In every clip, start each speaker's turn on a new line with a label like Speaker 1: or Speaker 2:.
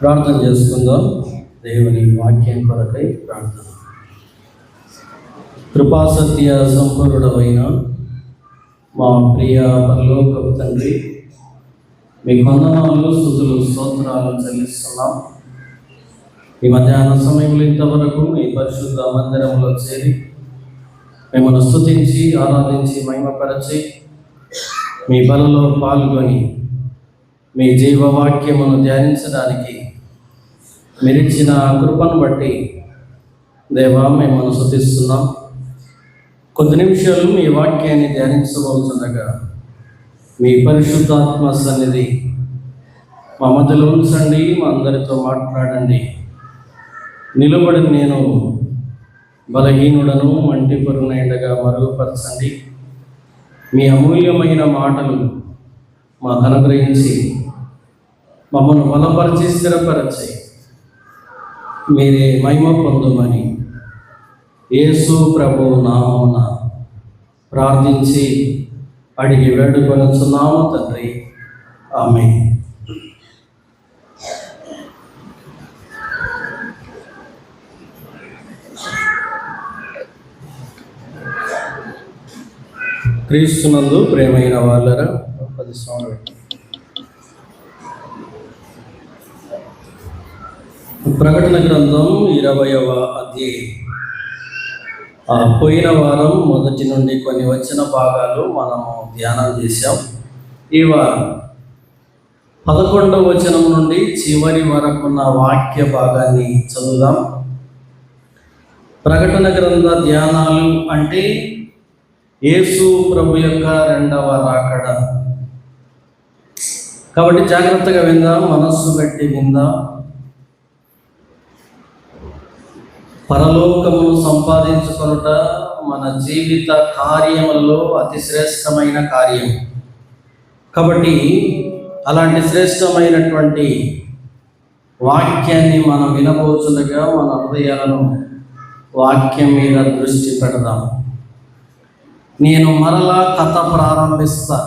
Speaker 1: ప్రార్థన చేసుకుందాం. దేవుని వాక్యం కొరకై ప్రార్థన. కృపాసత్య సంపూర్ణుడమైన మా ప్రియ పరలోకపు తండ్రి, మీ వందనాలు, స్తుతులు, స్తోత్రాలు చెల్లిస్తున్నాం. ఈ మధ్యాహ్న సమయంలో ఇంతవరకు మీ పరిశుద్ధ మందిరంలో చేరి మిమ్మల్ని స్తుతించి, ఆరాధించి, మహిమపరచి మీ బలలో పాల్గొని మీ జీవవాక్యమును ధ్యానించడానికి మీరిచ్చిన కృపను బట్టి దేవా మిమ్మల్ని స్తుతిస్తున్నాం. కొద్ది నిమిషాలు మీ వాక్యాన్ని ధ్యానించబోతుండగా మీ పరిశుద్ధాత్మ సన్నిధి మా మధ్యలో ఉంచండి, మా అందరితో మాట్లాడండి. నిలబడి నేను బలహీనుడను, మంటి పొరుగునైండగా మరుగుపరచండి. మీ అమూల్యమైన మాటలు మాకు అనుగ్రహించి మమ్మల్ని బలపరిచి స్థిరపరచి మీరే మహిమ పొందుమని యేసు ప్రభు నామమున ప్రార్థించి అడిగి వేడుకొనుచున్నాము తండ్రి, ఆమేన్. క్రీస్తునందు ప్రేమైన వాళ్ళరా, 10 సంవత్సరాలు ప్రకటన గ్రంథం 20వ అధ్యాయం. పోయిన వారం మొదటి నుండి కొన్ని వచ్చిన భాగాలు మనము ధ్యానం చేశాం. ఈ వారం 11వ వచనం నుండి చివరి వరకున్న వాక్య భాగాన్ని చదువుదాం. ప్రకటన గ్రంథ ధ్యానాలు అంటే యేసు ప్రభు యొక్క రెండవ రాకడ. కాబట్టి జాగ్రత్తగా విందాం, మనస్సు పెట్టి విందాం. పరలోకమును సంపాదించుకొనుట మన జీవిత కార్యములలో అతి శ్రేష్టమైన కార్యం. కాబట్టి అలాంటి శ్రేష్టమైనటువంటి వాక్యాన్ని మనం వినబోతుండగా మన హృదయాలను వాక్యం మీద దృష్టి పెడదాం. నేను మరలా కథ ప్రారంభిస్తా.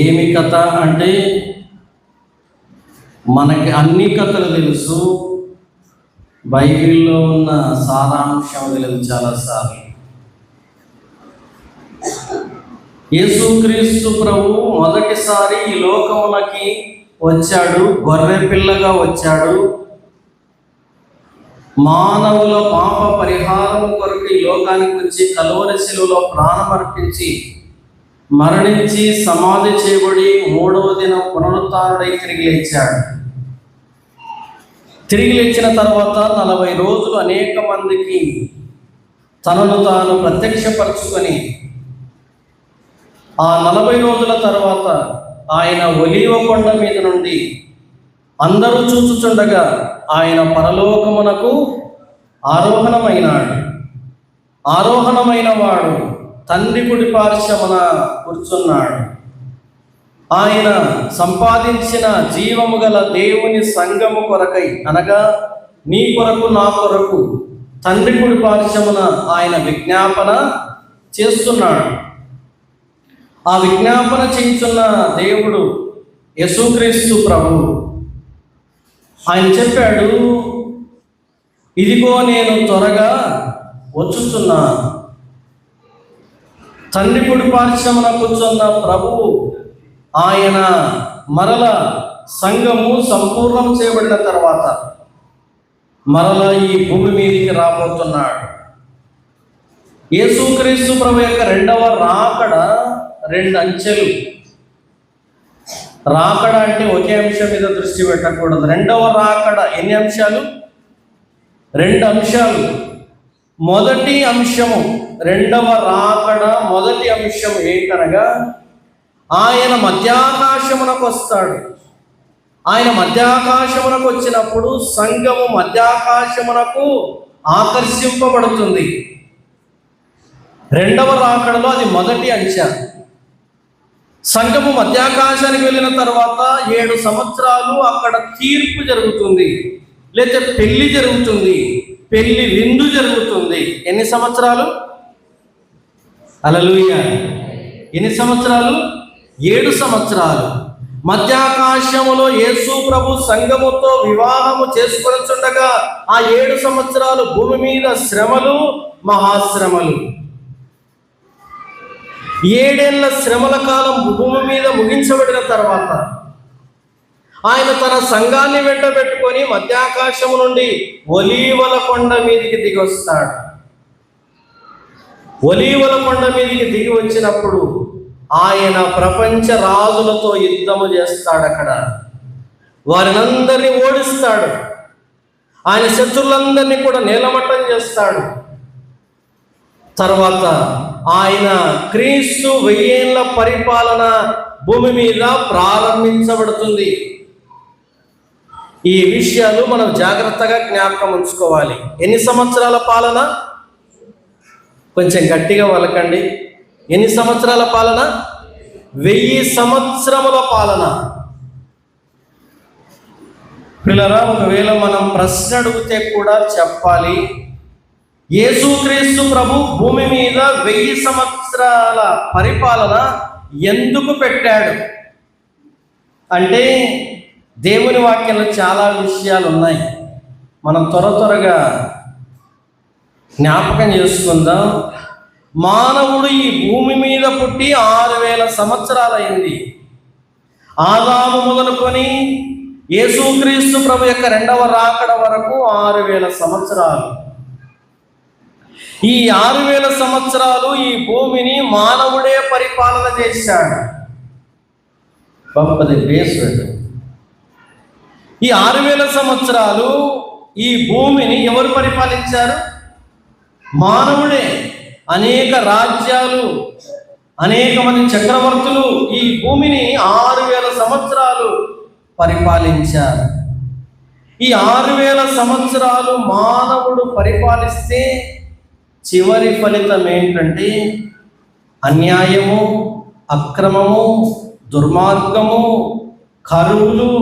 Speaker 1: ఏమి కథ అంటే, మనకి అన్ని కథలు తెలుసు, బైబిల్లో ఉన్న సారాంశం తెలియదు చాలాసార్లు. యేసుక్రీస్తు ప్రభు మొదటిసారి ఈ లోకములకి వచ్చాడు, గొర్రె పిల్లగా వచ్చాడు. మానవుల పాప పరిహారం కొరకు ఈ లోకానికి వచ్చి కలువరి శిలువలో ప్రాణమర్పించి మరణించి సమాధి చేయబడి 3వ దినం పునరుత్థానుడై తిరిగి లేచాడు. తిరిగి లేచిన తర్వాత 40 రోజులు అనేక మందికి తనను తాను ప్రత్యక్షపరచుకొని ఆ 40 రోజుల తర్వాత ఆయన ఒలీవ కొండ మీద నుండి అందరూ చూచుచుండగా ఆయన పరలోకమునకు ఆరోహణమైనాడు. ఆరోహణమైన వాడు తండ్రి కుడి పార్శ్వమున కూర్చున్నాడు. ఆయన సంపాదించిన జీవము గల దేవుని సంఘము కొరకై, అనగా నీ కొరకు నా కొరకు తండ్రి కుడి పార్శ్వమున ఆయన విజ్ఞాపన చేస్తున్నాడు. ఆ విజ్ఞాపన చేస్తున్న దేవుడు యేసుక్రీస్తు ప్రభు. ఆయన చెప్పాడు, ఇదిగో నేను త్వరగా వచ్చుచున్నాను. తండ్రి కుడి పార్శ్వమున కూర్చున్న ప్రభువు ఆయన మరల సంఘము సంపూర్ణం చేయబడిన తర్వాత మరల ఈ భూమి మీదకి రాబోతున్నాడు. యేసుక్రీస్తు ప్రభు యొక్క రెండవ రాకడ 2 అంచెలు. రాకడ అంటే ఒకే అంశం మీద దృష్టి పెట్టకూడదు. రెండవ రాకడ ఎన్ని అంశాలు? 2 అంశాలు. మొదటి అంశము, రెండవ రాకడ మొదటి అంశం ఏంటనగా, ఆయన మధ్యాకాశమునకు వస్తాడు. ఆయన మధ్యాకాశమునకు వచ్చినప్పుడు సంఘము మధ్యాకాశమునకు ఆకర్షింపబడుతుంది. రెండవ రాకడలో అది మొదటి అంశం. సంఘము మధ్యాకాశానికి వెళ్ళిన తర్వాత 7 సంవత్సరాలు అక్కడ తీర్పు జరుగుతుంది, లేదా పెళ్లి జరుగుతుంది, పెళ్లి విందు జరుగుతుంది. ఎన్ని సంవత్సరాలు? హల్లెలూయా. ఎన్ని సంవత్సరాలు? 7 సంవత్సరాలు. మధ్యాకాశములో యేసు ప్రభు సంఘముతో వివాహము చేసుకొనుచుండగా ఆ 7 సంవత్సరాలు భూమి మీద శ్రమలు, మహాశ్రమలు. 7 ఏళ్ల శ్రమల కాలం భూమి మీద ముగించబడిన తర్వాత ఆయన తన సంఘాన్ని వెంటబెట్టుకొని మధ్యాకాశము నుండి ఒలీవల కొండ మీదికి దిగి వస్తాడు. ఒలీవల కొండ మీదికి దిగి వచ్చినప్పుడు ఆయన ప్రపంచ రాజులతో యుద్ధము చేస్తాడు. అక్కడ వారినందరినీ ఓడిస్తాడు. ఆయన శత్రులందరినీ కూడా నేలమట్టం చేస్తాడు. తర్వాత ఆయన క్రీస్తు 1000 ఏళ్ల పరిపాలన భూమి మీద ప్రారంభించబడుతుంది. ఈ విషయాలు మనం జాగ్రత్తగా జ్ఞాపకం ఉంచుకోవాలి. ఎన్ని సంవత్సరాల పాలన? కొంచెం గట్టిగా వలకండి. ఎన్ని సంవత్సరాల పాలన? 1000 సంవత్సరముల పాలన. పిల్లరా, ఒకవేళ మనం ప్రశ్న అడిగితే కూడా చెప్పాలి, యేసుక్రీస్తు ప్రభు భూమి మీద 1000 సంవత్సరాల పరిపాలన ఎందుకు పెట్టాడు అంటే, దేవుని వాక్యంలో చాలా విషయాలు ఉన్నాయి. మనం త్వరగా జ్ఞాపకం చేసుకుందాం. మానవుడు ఈ భూమి మీద పుట్టి 6000 సంవత్సరాలైంది. ఆదాము మొదలుకొని యేసుక్రీస్తు ప్రభు యొక్క 2వ రాకడ వరకు 6000 సంవత్సరాలు. ఈ 6000 సంవత్సరాలు ఈ భూమిని మానవుడే పరిపాలన చేశాడు. ఈ 6000 సంవత్సరాలు ఈ భూమిని ఎవరు పరిపాలించారు? మానవుడే. అనేక రాజ్యాలు, అనేక మంది చక్రవర్తులు ఈ భూమిని 6000 సంవత్సరాలు పరిపాలించారు. ఈ 6000 సంవత్సరాలు మానవుడు పరిపాలిస్తే చివరి ఫలితం ఏంటంటే అన్యాయము, అక్రమము, దుర్మార్గము, కరువులు,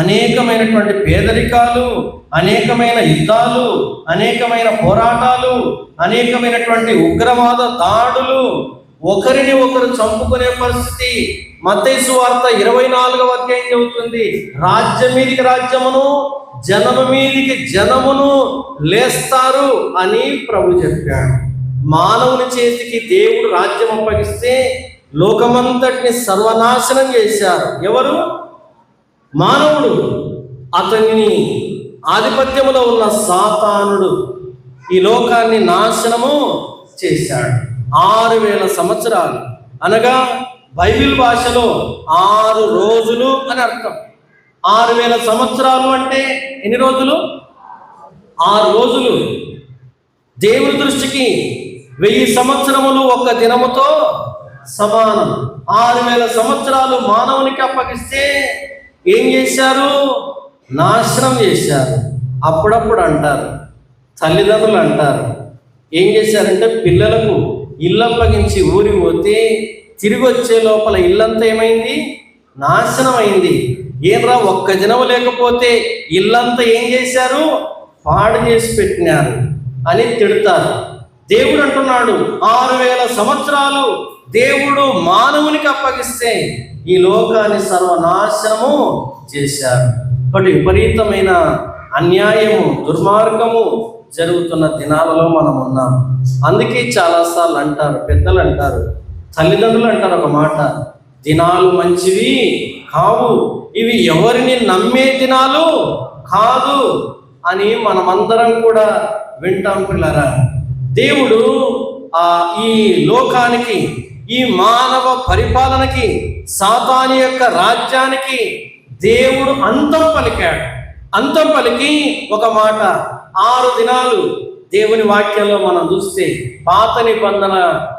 Speaker 1: అనేకమైనటువంటి పేదరికాలు, అనేకమైన యుద్ధాలు, అనేకమైన పోరాటాలు, అనేకమైనటువంటి ఉగ్రవాద దాడులు, ఒకరిని ఒకరు చంపుకునే పరిస్థితి. మత్తయి సువార్త 24వ అధ్యాయం చెబుతుంది, రాజ్యం మీదికి రాజ్యమును, జనము మీదికి జనమును లేస్తారు అని ప్రభు చెప్పాడు. మానవుని చేతికి దేవుడు రాజ్యం అప్పగిస్తే లోకమంతటిని సర్వనాశనం చేశారు. ఎవరు? మానవుడు. అతని ఆధిపత్యములో ఉన్న సాతానుడు ఈ లోకాన్ని నాశనము చేశాడు. 6000 సంవత్సరాలు అనగా బైబిల్ భాషలో 6 రోజులు అని అర్థం. 6000 సంవత్సరాలు అంటే ఎన్ని రోజులు? 6 రోజులు. దేవుని దృష్టికి 1000 సంవత్సరములు ఒక్క దినముతో సమానం. 6000 సంవత్సరాలు మానవునికి అప్పగిస్తే ఏం చేశారు? నాశనం చేశారు. అప్పుడప్పుడు అంటారు, తల్లిదండ్రులు అంటారు, ఏం చేశారంటే పిల్లలకు ఇల్లు అప్పగించి ఊరికి పోతే తిరిగి వచ్చే లోపల ఇల్లంతా ఏమైంది? నాశనం అయింది. ఏంరా ఒక్క దినం లేకపోతే ఇల్లంతా ఏం చేశారు? పాడు చేసి పెట్టినారు అని తిడతారు. దేవుడు అంటున్నాడు 6000 సంవత్సరాలు దేవుడు మానవునికి అప్పగిస్తే ఈ లోకాన్ని సర్వనాశనము చేశారు. ఒకటి విపరీతమైన అన్యాయము, దుర్మార్గము జరుగుతున్న దినాలలో మనం ఉన్నాం. అందుకే చాలాసార్లు అంటారు, పెద్దలు అంటారు, తల్లిదండ్రులు అంటారు ఒక మాట, దినాలు మంచివి కావు, ఇవి ఎవరిని నమ్మే దినాలు కాదు అని మనమందరం కూడా వింటాం. పిల్లరా, దేవుడు ఈ లోకానికి, ఈ మానవ పరిపాలనకి, సాతాను యొక్క రాజ్యానికి దేవుడు అంతం పలికాడు. అంతం పలికి ఒక మాట, 6 దినాలు దేవుని వాక్యంలో మనం చూస్తే పాత నిబంధన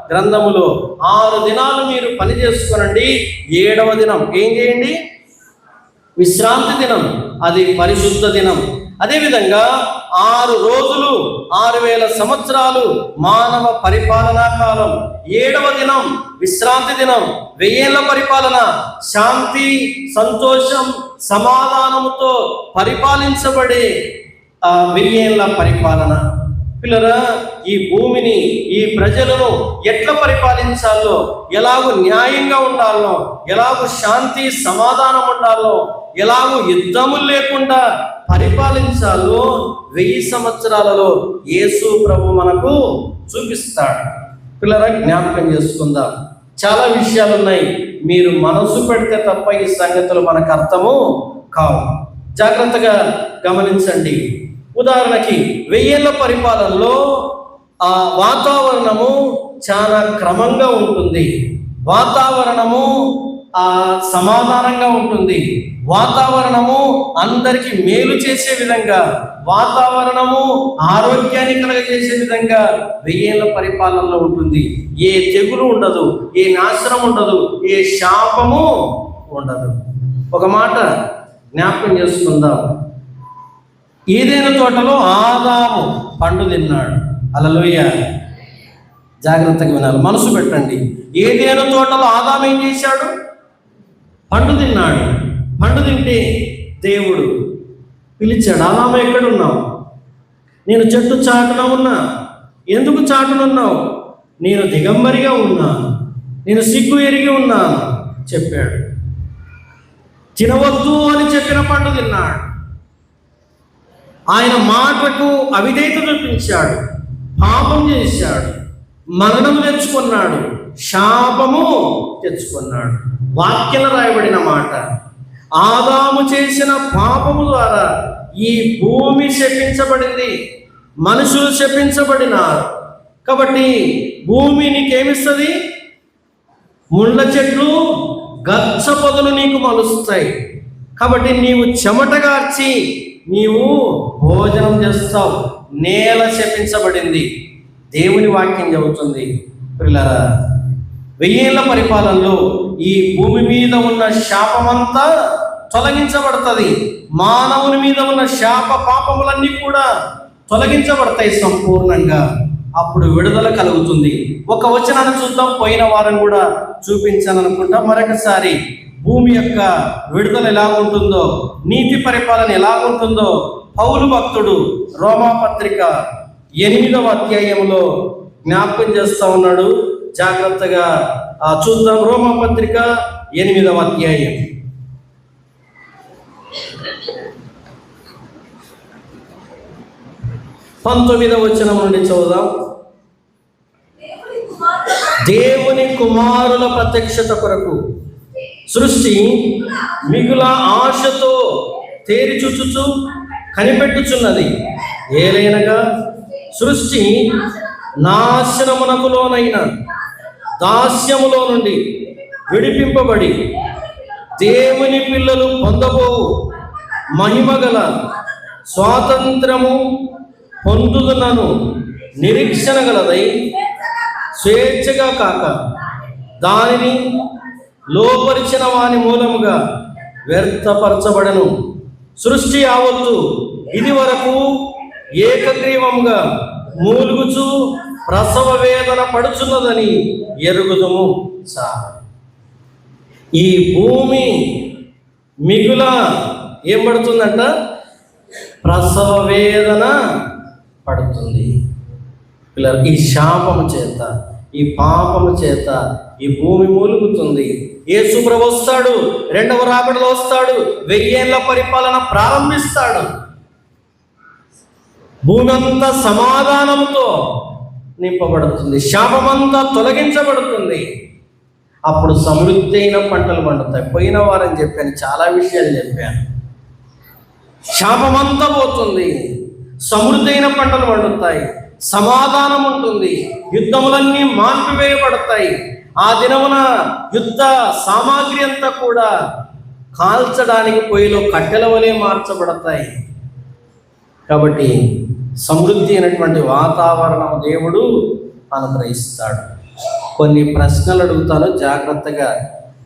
Speaker 1: గ్రంథములో 6 దినాలు మీరు పని చేసుకోనండి, 7వ దినం ఏం చేయండి? విశ్రాంతి దినం, అది పరిశుద్ధ దినం. అదేవిధంగా 6 రోజులు 6000 సంవత్సరాలు మానవ పరిపాలనా కాలం, 7వ దినం విశ్రాంతి దినం, 1000 ఏళ్ల పరిపాలన, శాంతి, సంతోషం, సమాధానముతో పరిపాలించబడే 1000 ఏళ్ల పరిపాలన. పిల్లరా, ఈ భూమిని, ఈ ప్రజలను ఎట్లా పరిపాలించాలో, ఎలాగో న్యాయంగా ఉండాలో, ఎలాగో శాంతి సమాధానం ఉండాలో, ఎలాగో యుద్ధములు లేకుండా పరిపాలించాలో 1000 సంవత్సరాలలో యేసు ప్రభు మనకు చూపిస్తాడు. పిల్లరా, జ్ఞాపకం చేసుకుందాం. చాలా విషయాలు ఉన్నాయి. మీరు మనసు పెడితే తప్ప ఈ సంగతులు మనకు అర్థము కావు. జాగ్రత్తగా గమనించండి. ఉదాహరణకి 1000 ఏళ్ల పరిపాలనలో ఆ వాతావరణము చాలా క్రమంగా ఉంటుంది. వాతావరణము సమాధానంగా ఉంటుంది. వాతావరణము అందరికీ మేలు చేసే విధంగా, వాతావరణము ఆరోగ్యాన్ని కలగజేసే విధంగా 1000 ఏళ్ల పరిపాలనలో ఉంటుంది. ఏ తెగులు ఉండదు, ఏ నాశనం ఉండదు, ఏ శాపము ఉండదు. ఒక మాట జ్ఞాపకం చేసుకుందాం. ఏదైనా తోటలో ఆదాము పండు తిన్నాడు. హల్లెలూయా. జాగ్రత్తగా వినాలి, మనసు పెట్టండి. ఏదైనా తోటలో ఆదాము ఏం చేశాడు? పండు తిన్నాడు. పండు తింటే దేవుడు పిలిచాడు, ఆదాము ఎక్కడున్నావు? నేను చెట్టు చాటున ఉన్నా. ఎందుకు చాటునున్నావు? నేను దిగంబరిగా ఉన్నాను, నేను సిగ్గు ఎరిగి ఉన్నాను చెప్పాడు. తినవద్దు అని చెప్పిన పండు తిన్నాడు. ఆయన మాటకు అవిధేయత చూపించాడు, పాపం చేశాడు, మరణం తెచ్చుకున్నాడు, శాపము తెచ్చుకున్నాడు. వాక్యంలో రాయబడిన మాట, ఆదాము చేసిన పాపము ద్వారా ఈ భూమి శపించబడింది, మనుషులు శపించబడినారు. కాబట్టి భూమి నీకేమిస్తుంది? ముళ్ళ చెట్లు, గచ్చ పొదలు నీకు మలుస్తాయి. కాబట్టి నీవు చెమటగార్చి నీవు భోజనం చేస్తావు. నేల శపించబడింది. దేవుని వాక్యం చెబుతుంది. పిల్లరా, 1000 ఏళ్ల పరిపాలనలో ఈ భూమి మీద ఉన్న శాపమంతా తొలగించబడుతుంది. మానవుని మీద ఉన్న శాప పాపములన్నీ కూడా తొలగించబడతాయి సంపూర్ణంగా. అప్పుడు విడుదల కలుగుతుంది. ఒక వచనాన్ని చూద్దాం. పోయిన వారం కూడా చూపించాను అనుకుంటా. మరొకసారి భూమి యొక్క విడుదల ఎలా ఉంటుందో, నీతి పరిపాలన ఎలా ఉంటుందో పౌలు భక్తుడు రోమాపత్రిక 8వ అధ్యాయంలో జ్ఞాపకం చేస్తా ఉన్నాడు. జాగ్రత్తగా చూద్దాం. రోమాపత్రిక 8వ అధ్యాయం 19వ వచనం నుండి చదువుదాం. దేవుని కుమారుల ప్రత్యక్షత కొరకు సృష్టి మిగుల ఆశతో తేరి చూచుచు కనిపెట్టుచున్నది. ఏలైనగా సృష్టి నాశనమునకు లోనైన దాస్యములో నుండి విడిపింపబడి దేవుని పిల్లలు పొందబోవు మహిమగల స్వాతంత్రము పొందుదునను నిరీక్షణ గలదై స్వేచ్ఛగా కాక దానిని లోపరిచిన వాని మూలముగా వ్యర్థపరచబడను. సృష్టి యావత్తు ఇది వరకు ఏకగ్రీవంగా మూలుగుచు ప్రసవ వేదన పడుచున్నదని ఎరుగుదుము. ఈ భూమి మిగుల ఏం పడుతుందంట? ప్రసవ వేదన పడుతుంది. పిల్లలు, ఈ శాపము చేత, ఈ పాపము చేత ఈ భూమి మూలుగుతుంది. యేసు ప్రభు వస్తాడు, 2వ రాకడలో వస్తాడు, 1000 ఏళ్ల పరిపాలన ప్రారంభిస్తాడు. భూమి అంతా సమాధానంతో నింపబడుతుంది, శాపమంతా తొలగించబడుతుంది. అప్పుడు సమృద్ధి అయిన పంటలు పండుతాయి. పోయిన వారం చెప్పాను, చాలా విషయాలు చెప్పాను. శాపమంతా పోతుంది, సమృద్ధి అయిన పంటలు పండుతాయి, సమాధానం ఉంటుంది, యుద్ధములన్నీ మాన్పివేయబడతాయి. ఆ దినమున యుద్ధ సామాగ్రి అంతా కూడా కాల్చడానికి పొయ్యిలో కట్టెల వలె మార్చబడతాయి. కాబట్టి సమృద్ధి అయినటువంటి వాతావరణం దేవుడు అనుగ్రహిస్తాడు. కొన్ని ప్రశ్నలు అడుగుతాను, జాగ్రత్తగా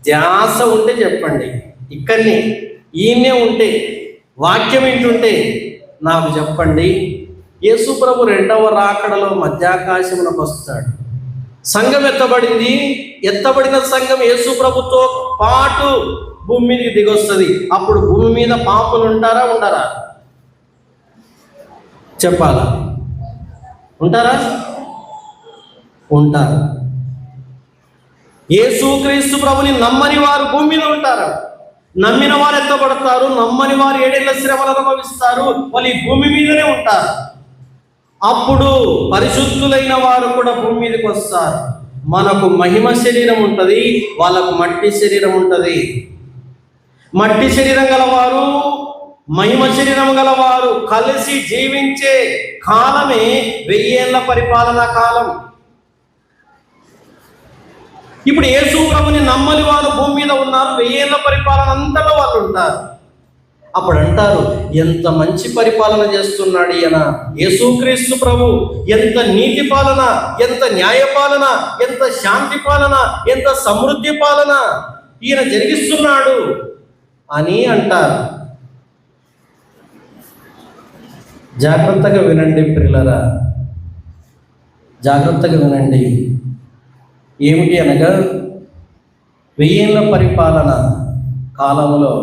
Speaker 1: ధ్యాస ఉంటే చెప్పండి. ఇక్కడనే ఈయనే ఉంటే, వాక్యం వింటుంటే నాకు చెప్పండి. యేసు ప్రభు 2వ రాకడలో మధ్యాకాశమునకు వస్తాడు. సంఘం ఎత్తబడింది. ఎత్తబడిన సంఘం యేసు ప్రభుతో పాటు భూమి మీదకి దిగొస్తుంది. అప్పుడు భూమి మీద పాపులు ఉంటారా ఉండరా? చెప్పాలా? ఉంటారా? ఉంటారు. యేసుక్రీస్తు ప్రభుని నమ్మని వారు భూమి మీద ఉంటారు. నమ్మిన వారు ఎత్తబడతారు, నమ్మని వారు 7 ఏళ్ల శ్రమలు అనుభవిస్తారు. వాళ్ళు ఈ భూమి మీదనే ఉంటారు. అప్పుడు పరిశుద్ధులైన వారు కూడా భూమి మీదకి వస్తారు. మనకు మహిమ శరీరం ఉంటుంది, వాళ్ళకు మట్టి శరీరం ఉంటుంది. మట్టి శరీరం గలవారు, మహిమ శరీరం గలవారు కలిసి జీవించే కాలమే 1000 ఏళ్ల పరిపాలనా కాలం. ఇప్పుడు యేసు ప్రభుని నమ్మని వారు భూమి మీద ఉన్నారు. 1000 ఏళ్ల పరిపాలన అంతలో వాళ్ళు ఉంటారు. అప్పుడు అంటారు, ఎంత మంచి పరిపాలన చేస్తున్నాడు ఈయన యేసుక్రీస్తు ప్రభు, ఎంత నీతి పాలన, ఎంత న్యాయ పాలన, ఎంత శాంతి పాలన, ఎంత సమృద్ధి పాలన ఈయన జరిగిస్తున్నాడు అని అంటారు. జాగ్రత్తగా వినండి ప్రియులారా, జాగ్రత్తగా వినండి. ఏమిటి అనగా 1000 ఏళ్ల పరిపాలన కాలంలో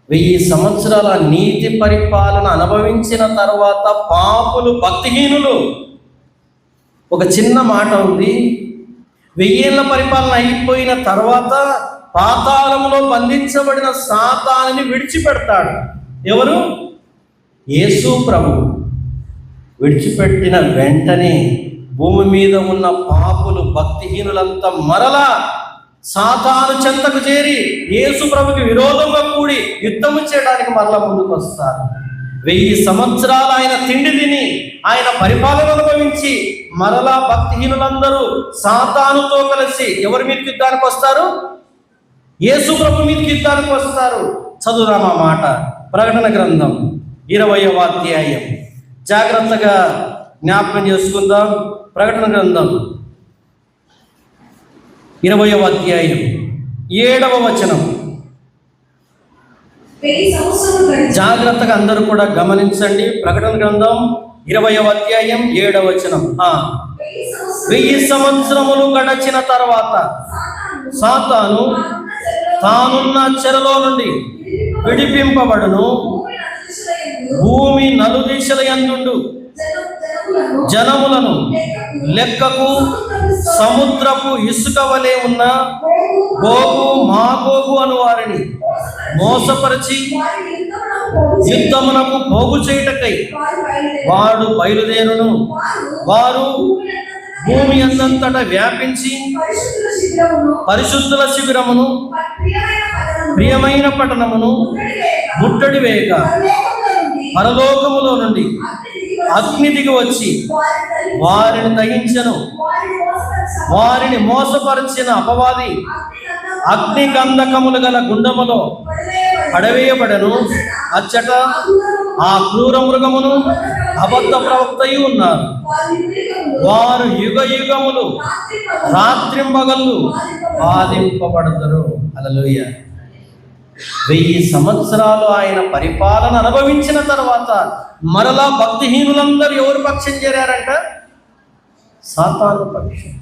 Speaker 1: 1000 సంవత్సరాల నీతి పరిపాలన అనుభవించిన తర్వాత పాపులు, భక్తిహీనులు, ఒక చిన్న మాట ఉంది, 1000 ఏళ్ల పరిపాలన అయిపోయిన తర్వాత పాతాళంలో బంధించబడిన సాతానుని విడిచిపెడతాడు. ఎవరు? యేసు ప్రభు. విడిచిపెట్టిన వెంటనే భూమి మీద ఉన్న పాపులు, భక్తిహీనులంతా మరలా సాతాను చెంతకు చేరి యేసు ప్రభుకి విరోధంగా కూడి యుద్ధము చేయడానికి మరలా ముందుకు వస్తారు. 1000 సంవత్సరాలు ఆయన తిండి తిని, ఆయన పరిపాలన అనుభవించి మరలా భక్తిహీనులందరూ సాతానుతో కలిసి ఎవరి మీదకి యుద్ధానికి వస్తారు? యేసు ప్రభు మీదకి యుద్ధానికి వస్తారు. చదువురామా మాట. ప్రకటన గ్రంథం 20వ అధ్యాయం. జాగ్రత్తగా జ్ఞాపకం చేసుకుందాం. ప్రకటన గ్రంథం 20వ అధ్యాయం 7వ వచనం. జాగ్రత్తగా అందరూ కూడా గమనించండి. ప్రకటన గ్రంథం 20వ అధ్యాయం 7వ వచనం. 1000 సంవత్సరములు గడచిన తర్వాత సాతాను తానున్న చెరలో నుండి విడిపింపబడును. భూమి నలుదిశల యందుండు జనములను లెక్కకు సముద్రపు ఇసుక వలె ఉన్న గోగు, మాగోగు అను వారిని మోసపరిచి యుద్ధమునకు పోగు చేయుటకై వాడు బయలుదేరును. వారు భూమి అందంతటా వ్యాపించి పరిశుద్ధుల శిబిరమును, ప్రియమైన పట్టణమును ముట్టడి వేయక పరలోకములో నుండి అగ్ని దిగి వచ్చి వారిని దహించెను. వారిని మోసపరిచిన అపవాది అగ్ని గంధకములు గల గుండములో పడవేయబడను. అచ్చట ఆ క్రూర మృగమును అబద్ధ ప్రవక్తయు ఉన్నారు. వారు యుగ యుగములు రాత్రింబగళ్ళు బాధింపబడతారు. హల్లెలూయా. 1000 సంవత్సరాలు ఆయన పరిపాలన అనుభవించిన తర్వాత మరలా భక్తిహీనులందరూ ఎవరు పక్షం చేరారంట? సాతాను పక్షం.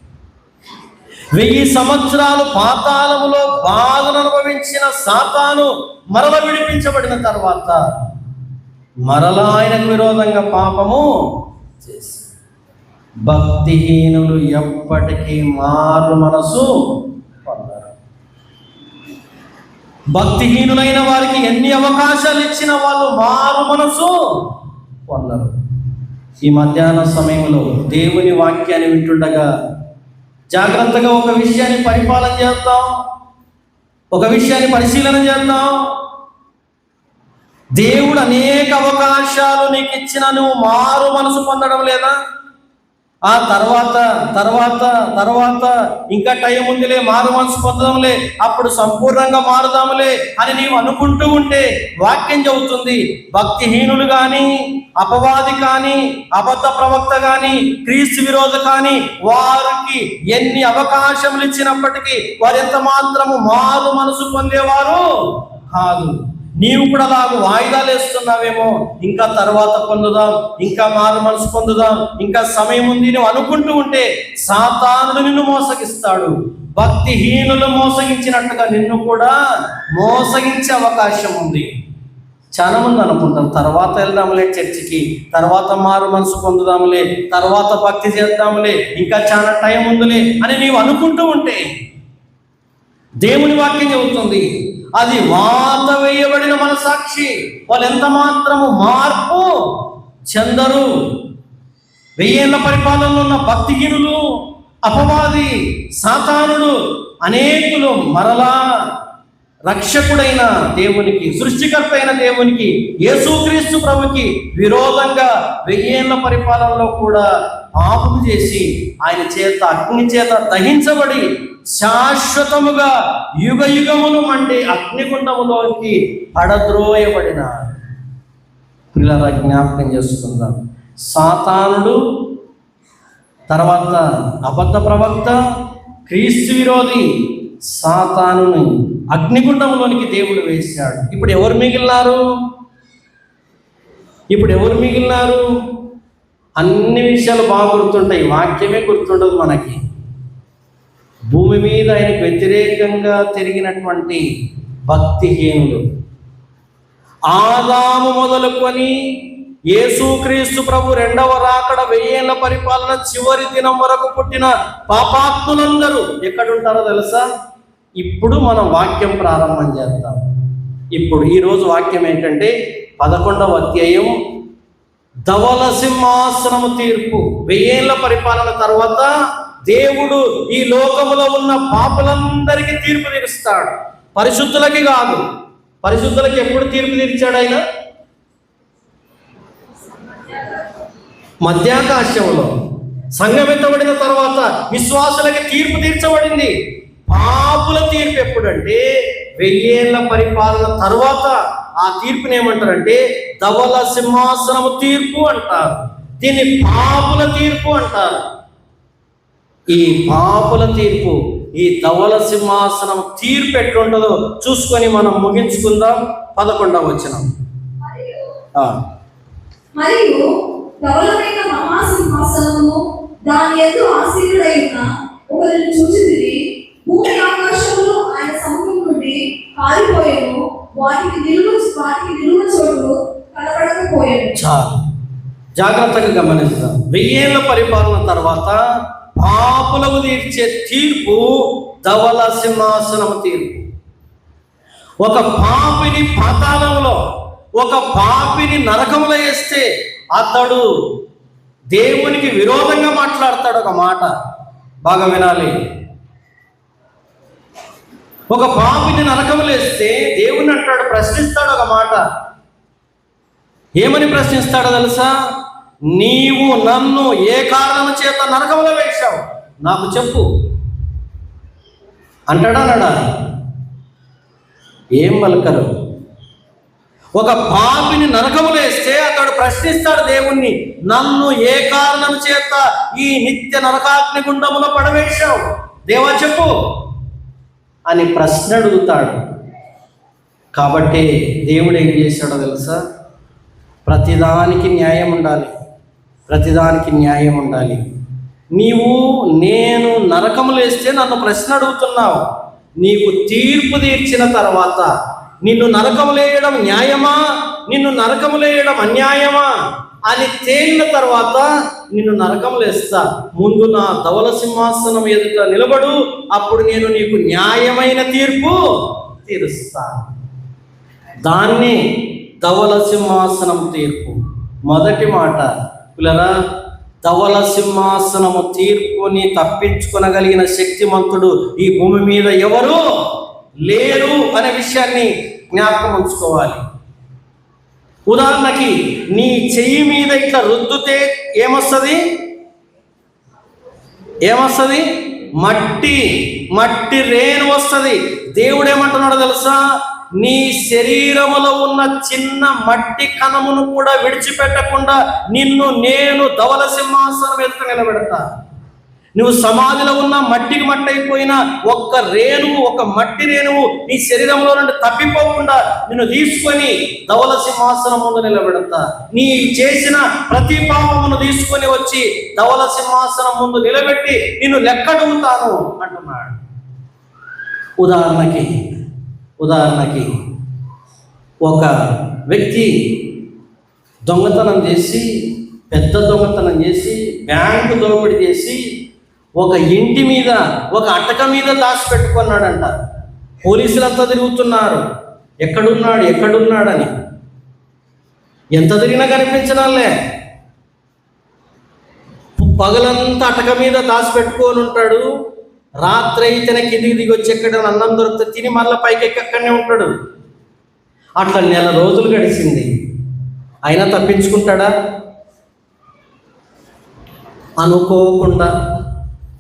Speaker 1: 1000 సంవత్సరాలు పాతాళములో బాధను అనుభవించిన సాతాను మరల విడిపించబడిన తర్వాత మరలా ఆయనకు విరోధంగా పాపము చేసి భక్తిహీనులు ఎప్పటికీ మారు మనసు పొందరు. భక్తిహీనులైన వారికి ఎన్ని అవకాశాలు ఇచ్చిన వాళ్ళు మారు మనసు పొందరు. ఈ మధ్యాహ్న సమయంలో దేవుని వాక్యాన్ని వింటుండగా జాగ్రత్తగా ఒక విషయాన్ని పరిపాలన చేద్దాం, ఒక విషయాన్ని పరిశీలన చేద్దాం. దేవుడు అనేక అవకాశాలు నీకు ఇచ్చిన నువ్వు మారు మనసు పొందడం లేదా? ఆ తర్వాత ఇంకా టైం ఉందిలే, మారు మనసు పొందడంలే, అప్పుడు సంపూర్ణంగా మారుదాములే అని నీవు అనుకుంటూ ఉంటే వాక్యం చెబుతుంది, భక్తిహీనులు కానీ, అపవాది కానీ, అబద్ధ ప్రవక్త కానీ, క్రీస్తు విరోధ కానీ వారికి ఎన్ని అవకాశములు ఇచ్చినప్పటికీ వారు ఎంత మాత్రము మారు మనసు పొందేవారు కాదు. నీవు కూడా అలాగ వాయిదాలు వేస్తున్నావేమో, ఇంకా తర్వాత పొందుదాం, ఇంకా మారు మనసు పొందుదాం, ఇంకా సమయం ఉంది నువ్వు అనుకుంటూ ఉంటే సాతానుడు నిన్ను మోసగిస్తాడు. భక్తిహీనులు మోసగించినట్టుగా నిన్ను కూడా మోసగించే అవకాశం ఉంది. చాలా మంది అనుకుంటాం తర్వాత వెళ్దాంలే చర్చికి, తర్వాత మారు మనసు పొందుదాంలే, తర్వాత భక్తి చేద్దాంలే, ఇంకా చాలా టైం ఉందిలే అని నీవు అనుకుంటూ ఉంటే దేవుని వాక్యం చెబుతుంది అది వాత వేయబడిన మనసాక్షి. వాళ్ళు ఎంత మాత్రము మార్పు చెందరు. 1000 ఏళ్ల పరిపాలనలో ఉన్న భక్తిహీనులు, అపవాది, సాతానుడు అనేకులు మరలా రక్షకుడైన దేవునికి, సృష్టికర్త అయిన దేవునికి, యేసుక్రీస్తు ప్రభుకి విరోధంగా 1000 ఏళ్ల పరిపాలనలో కూడా పాపం చేసి ఆయన చేత అగ్ని చేత దహించబడి శాశ్వతముగా యుగ యుగములు మండి అగ్నిగుండములోకి పడద్రోయబడిన పిల్లల జ్ఞాపకం చేసుకుందాం. సాతానుడు, తర్వాత అబద్ధ ప్రవక్త, క్రీస్తు విరోధి సాతానుని అగ్నిగుండంలోనికి దేవుడు వేశాడు. ఇప్పుడు ఎవరు మిగిలినారు? అన్ని విషయాలు బాగా గుర్తుంటాయి, వాక్యమే గుర్తుండదు మనకి. భూమి మీద ఆయనకు వ్యతిరేకంగా తిరిగినటువంటి భక్తిహీనులు, ఆదాము మొదలుకొని యేసుక్రీస్తు ప్రభు రెండవ రాకడ 1000 ఏళ్ల పరిపాలన చివరి దినం వరకు పుట్టిన పాపాత్ములందరూ ఎక్కడుంటారో తెలుసా? ఇప్పుడు మనం వాక్యం ప్రారంభం చేద్దాం. ఇప్పుడు ఈరోజు వాక్యం ఏంటంటే 11వ అధ్యాయం, ధవల సింహాసనము తీర్పు. 1000 ఏళ్ల పరిపాలన తర్వాత దేవుడు ఈ లోకములో ఉన్న పాపులందరికీ తీర్పు తీరుస్తాడు. పరిశుద్ధులకి కాదు. పరిశుద్ధులకి ఎప్పుడు తీర్పు తీర్చాడు ఆయన? మధ్యాకాశంలో సంఘం ఎత్తబడిన తర్వాత విశ్వాసులకి తీర్పు తీర్చబడింది. పాపుల తీర్పు ఎప్పుడంటే 1000 ఏళ్ల పరిపాలన తర్వాత. ఆ తీర్పుని ఏమంటారంటే ధవల సింహాసనము తీర్పు అంటారు. దీన్ని పాపుల తీర్పు అంటారు. ఈ పాపుల తీర్పు, ఈ ధవల సింహాసనం తీర్పు ఎట్లుంటుందో చూసుకొని మనం ముగించుకుందాం. 11వ వచనం.
Speaker 2: మరియు ధవలమైన మహాసింహాసనము దాని యందు ఆసీనుడై ఉన్న ఒకరిని చూచితిరి. భూమి ఆకాశములు ఆయన సముఖం నుండి కాలిపోయెను, వాటికి నిలువ చోటు కనబడకపోయెను.
Speaker 1: చాలు, జాగ్రత్తగా గమనిస్తాం. 1000 ఏళ్ల పరిపాలన తర్వాత పాపులకు తీర్చే తీర్పు ధవల సింహాసనము తీర్పు. ఒక పాపిని పాతాళంలో, ఒక పాపిని నరకంలో వేస్తే అతడు దేవునికి విరోధంగా మాట్లాడతాడు. ఒక మాట బాగా వినాలి. ఒక పాపిని నరకంలో వేస్తే దేవుని అంటాడు, ప్రశ్నిస్తాడు ఒక మాట. ఏమని ప్రశ్నిస్తాడో తెలుసా? నీవు నన్ను ఏ కారణం చేత నరకంలో వేశావు నాకు చెప్పు అంటాడా? ఏం పలకరు. ఒక పాపిని నరకములో వేస్తే అతడు ప్రశ్నిస్తాడు దేవుణ్ణి, నన్ను ఏ కారణం చేత ఈ నిత్య నరకాగ్ని గుండములో పడవేశావు దేవా చెప్పు అని ప్రశ్న అడుగుతాడు. కాబట్టి దేవుడు ఏం చేశాడో తెలుసా? ప్రతిదానికి న్యాయం ఉండాలి, ప్రతిదానికి న్యాయం ఉండాలి. నేను నరకములు వేస్తే నన్ను ప్రశ్న అడుగుతున్నావు. నీకు తీర్పు తీర్చిన తర్వాత నిన్ను నరకములేయడం న్యాయమా, నిన్ను నరకములేయడం అన్యాయమా అని తేలిన తర్వాత నిన్ను నరకములేస్తా. ముందు నా ధవల సింహాసనం ఎదుట నిలబడు, అప్పుడు నేను నీకు న్యాయమైన తీర్పు తీరుస్తా. దాన్ని ధవల సింహాసనం తీర్పు. మొదటి మాట పిల్లరా, ధవల సింహాసనము తీర్పుని తప్పించుకొనగలిగిన శక్తిమంతుడు ఈ భూమి మీద ఎవరు లేరు అనే విషయాన్ని జ్ఞాపకం ఉంచుకోవాలి. ఉదాహరణకి నీ చెయ్యి మీద ఇట్లా రుద్దుతే ఏమొస్తుంది? మట్టి రేణు వస్తుంది. దేవుడు ఏమంటున్నాడో తెలుసా? నీ శరీరములో ఉన్న చిన్న మట్టి కణమును కూడా విడిచిపెట్టకుండా నేను ధవల సింహాసనం ఎదుట నిలబెడతా. నువ్వు సమాధిలో ఉన్న మట్టికి మట్టి అయిపోయిన ఒక మట్టి రేణువు నీ శరీరంలో నుండి తప్పిపోకుండా నిన్ను తీసుకొని ధవల సింహాసనం ముందు నిలబెడతా. నీ చేసిన ప్రతి పాపమును తీసుకొని వచ్చి ధవల సింహాసనం ముందు నిలబెట్టి నిన్ను లెక్కడుగుతాను అంటున్నాడు. ఉదాహరణకి ఒక వ్యక్తి దొంగతనం చేసి, పెద్ద దొంగతనం చేసి, బ్యాంకు దోపిడీ చేసి, ఒక ఇంటి మీద, ఒక అటక మీద దాచిపెట్టుకున్నాడంట. పోలీసులంతా తిరుగుతున్నారు, ఎక్కడున్నాడని. ఎంత తిరిగినా కనిపించడాలే. పగలంతా అటక మీద దాచిపెట్టుకొని ఉంటాడు. రాత్రి అయితేనే కిందికి దిగి వచ్చి ఎక్కడ అన్నం దొరికితే తిని మళ్ళీ పైకి ఎక్కి అక్కడనే ఉంటాడు. అట్లా 1 నెల రోజులు గడిచింది. అయినా తప్పించుకుంటాడా? అనుకోకుండా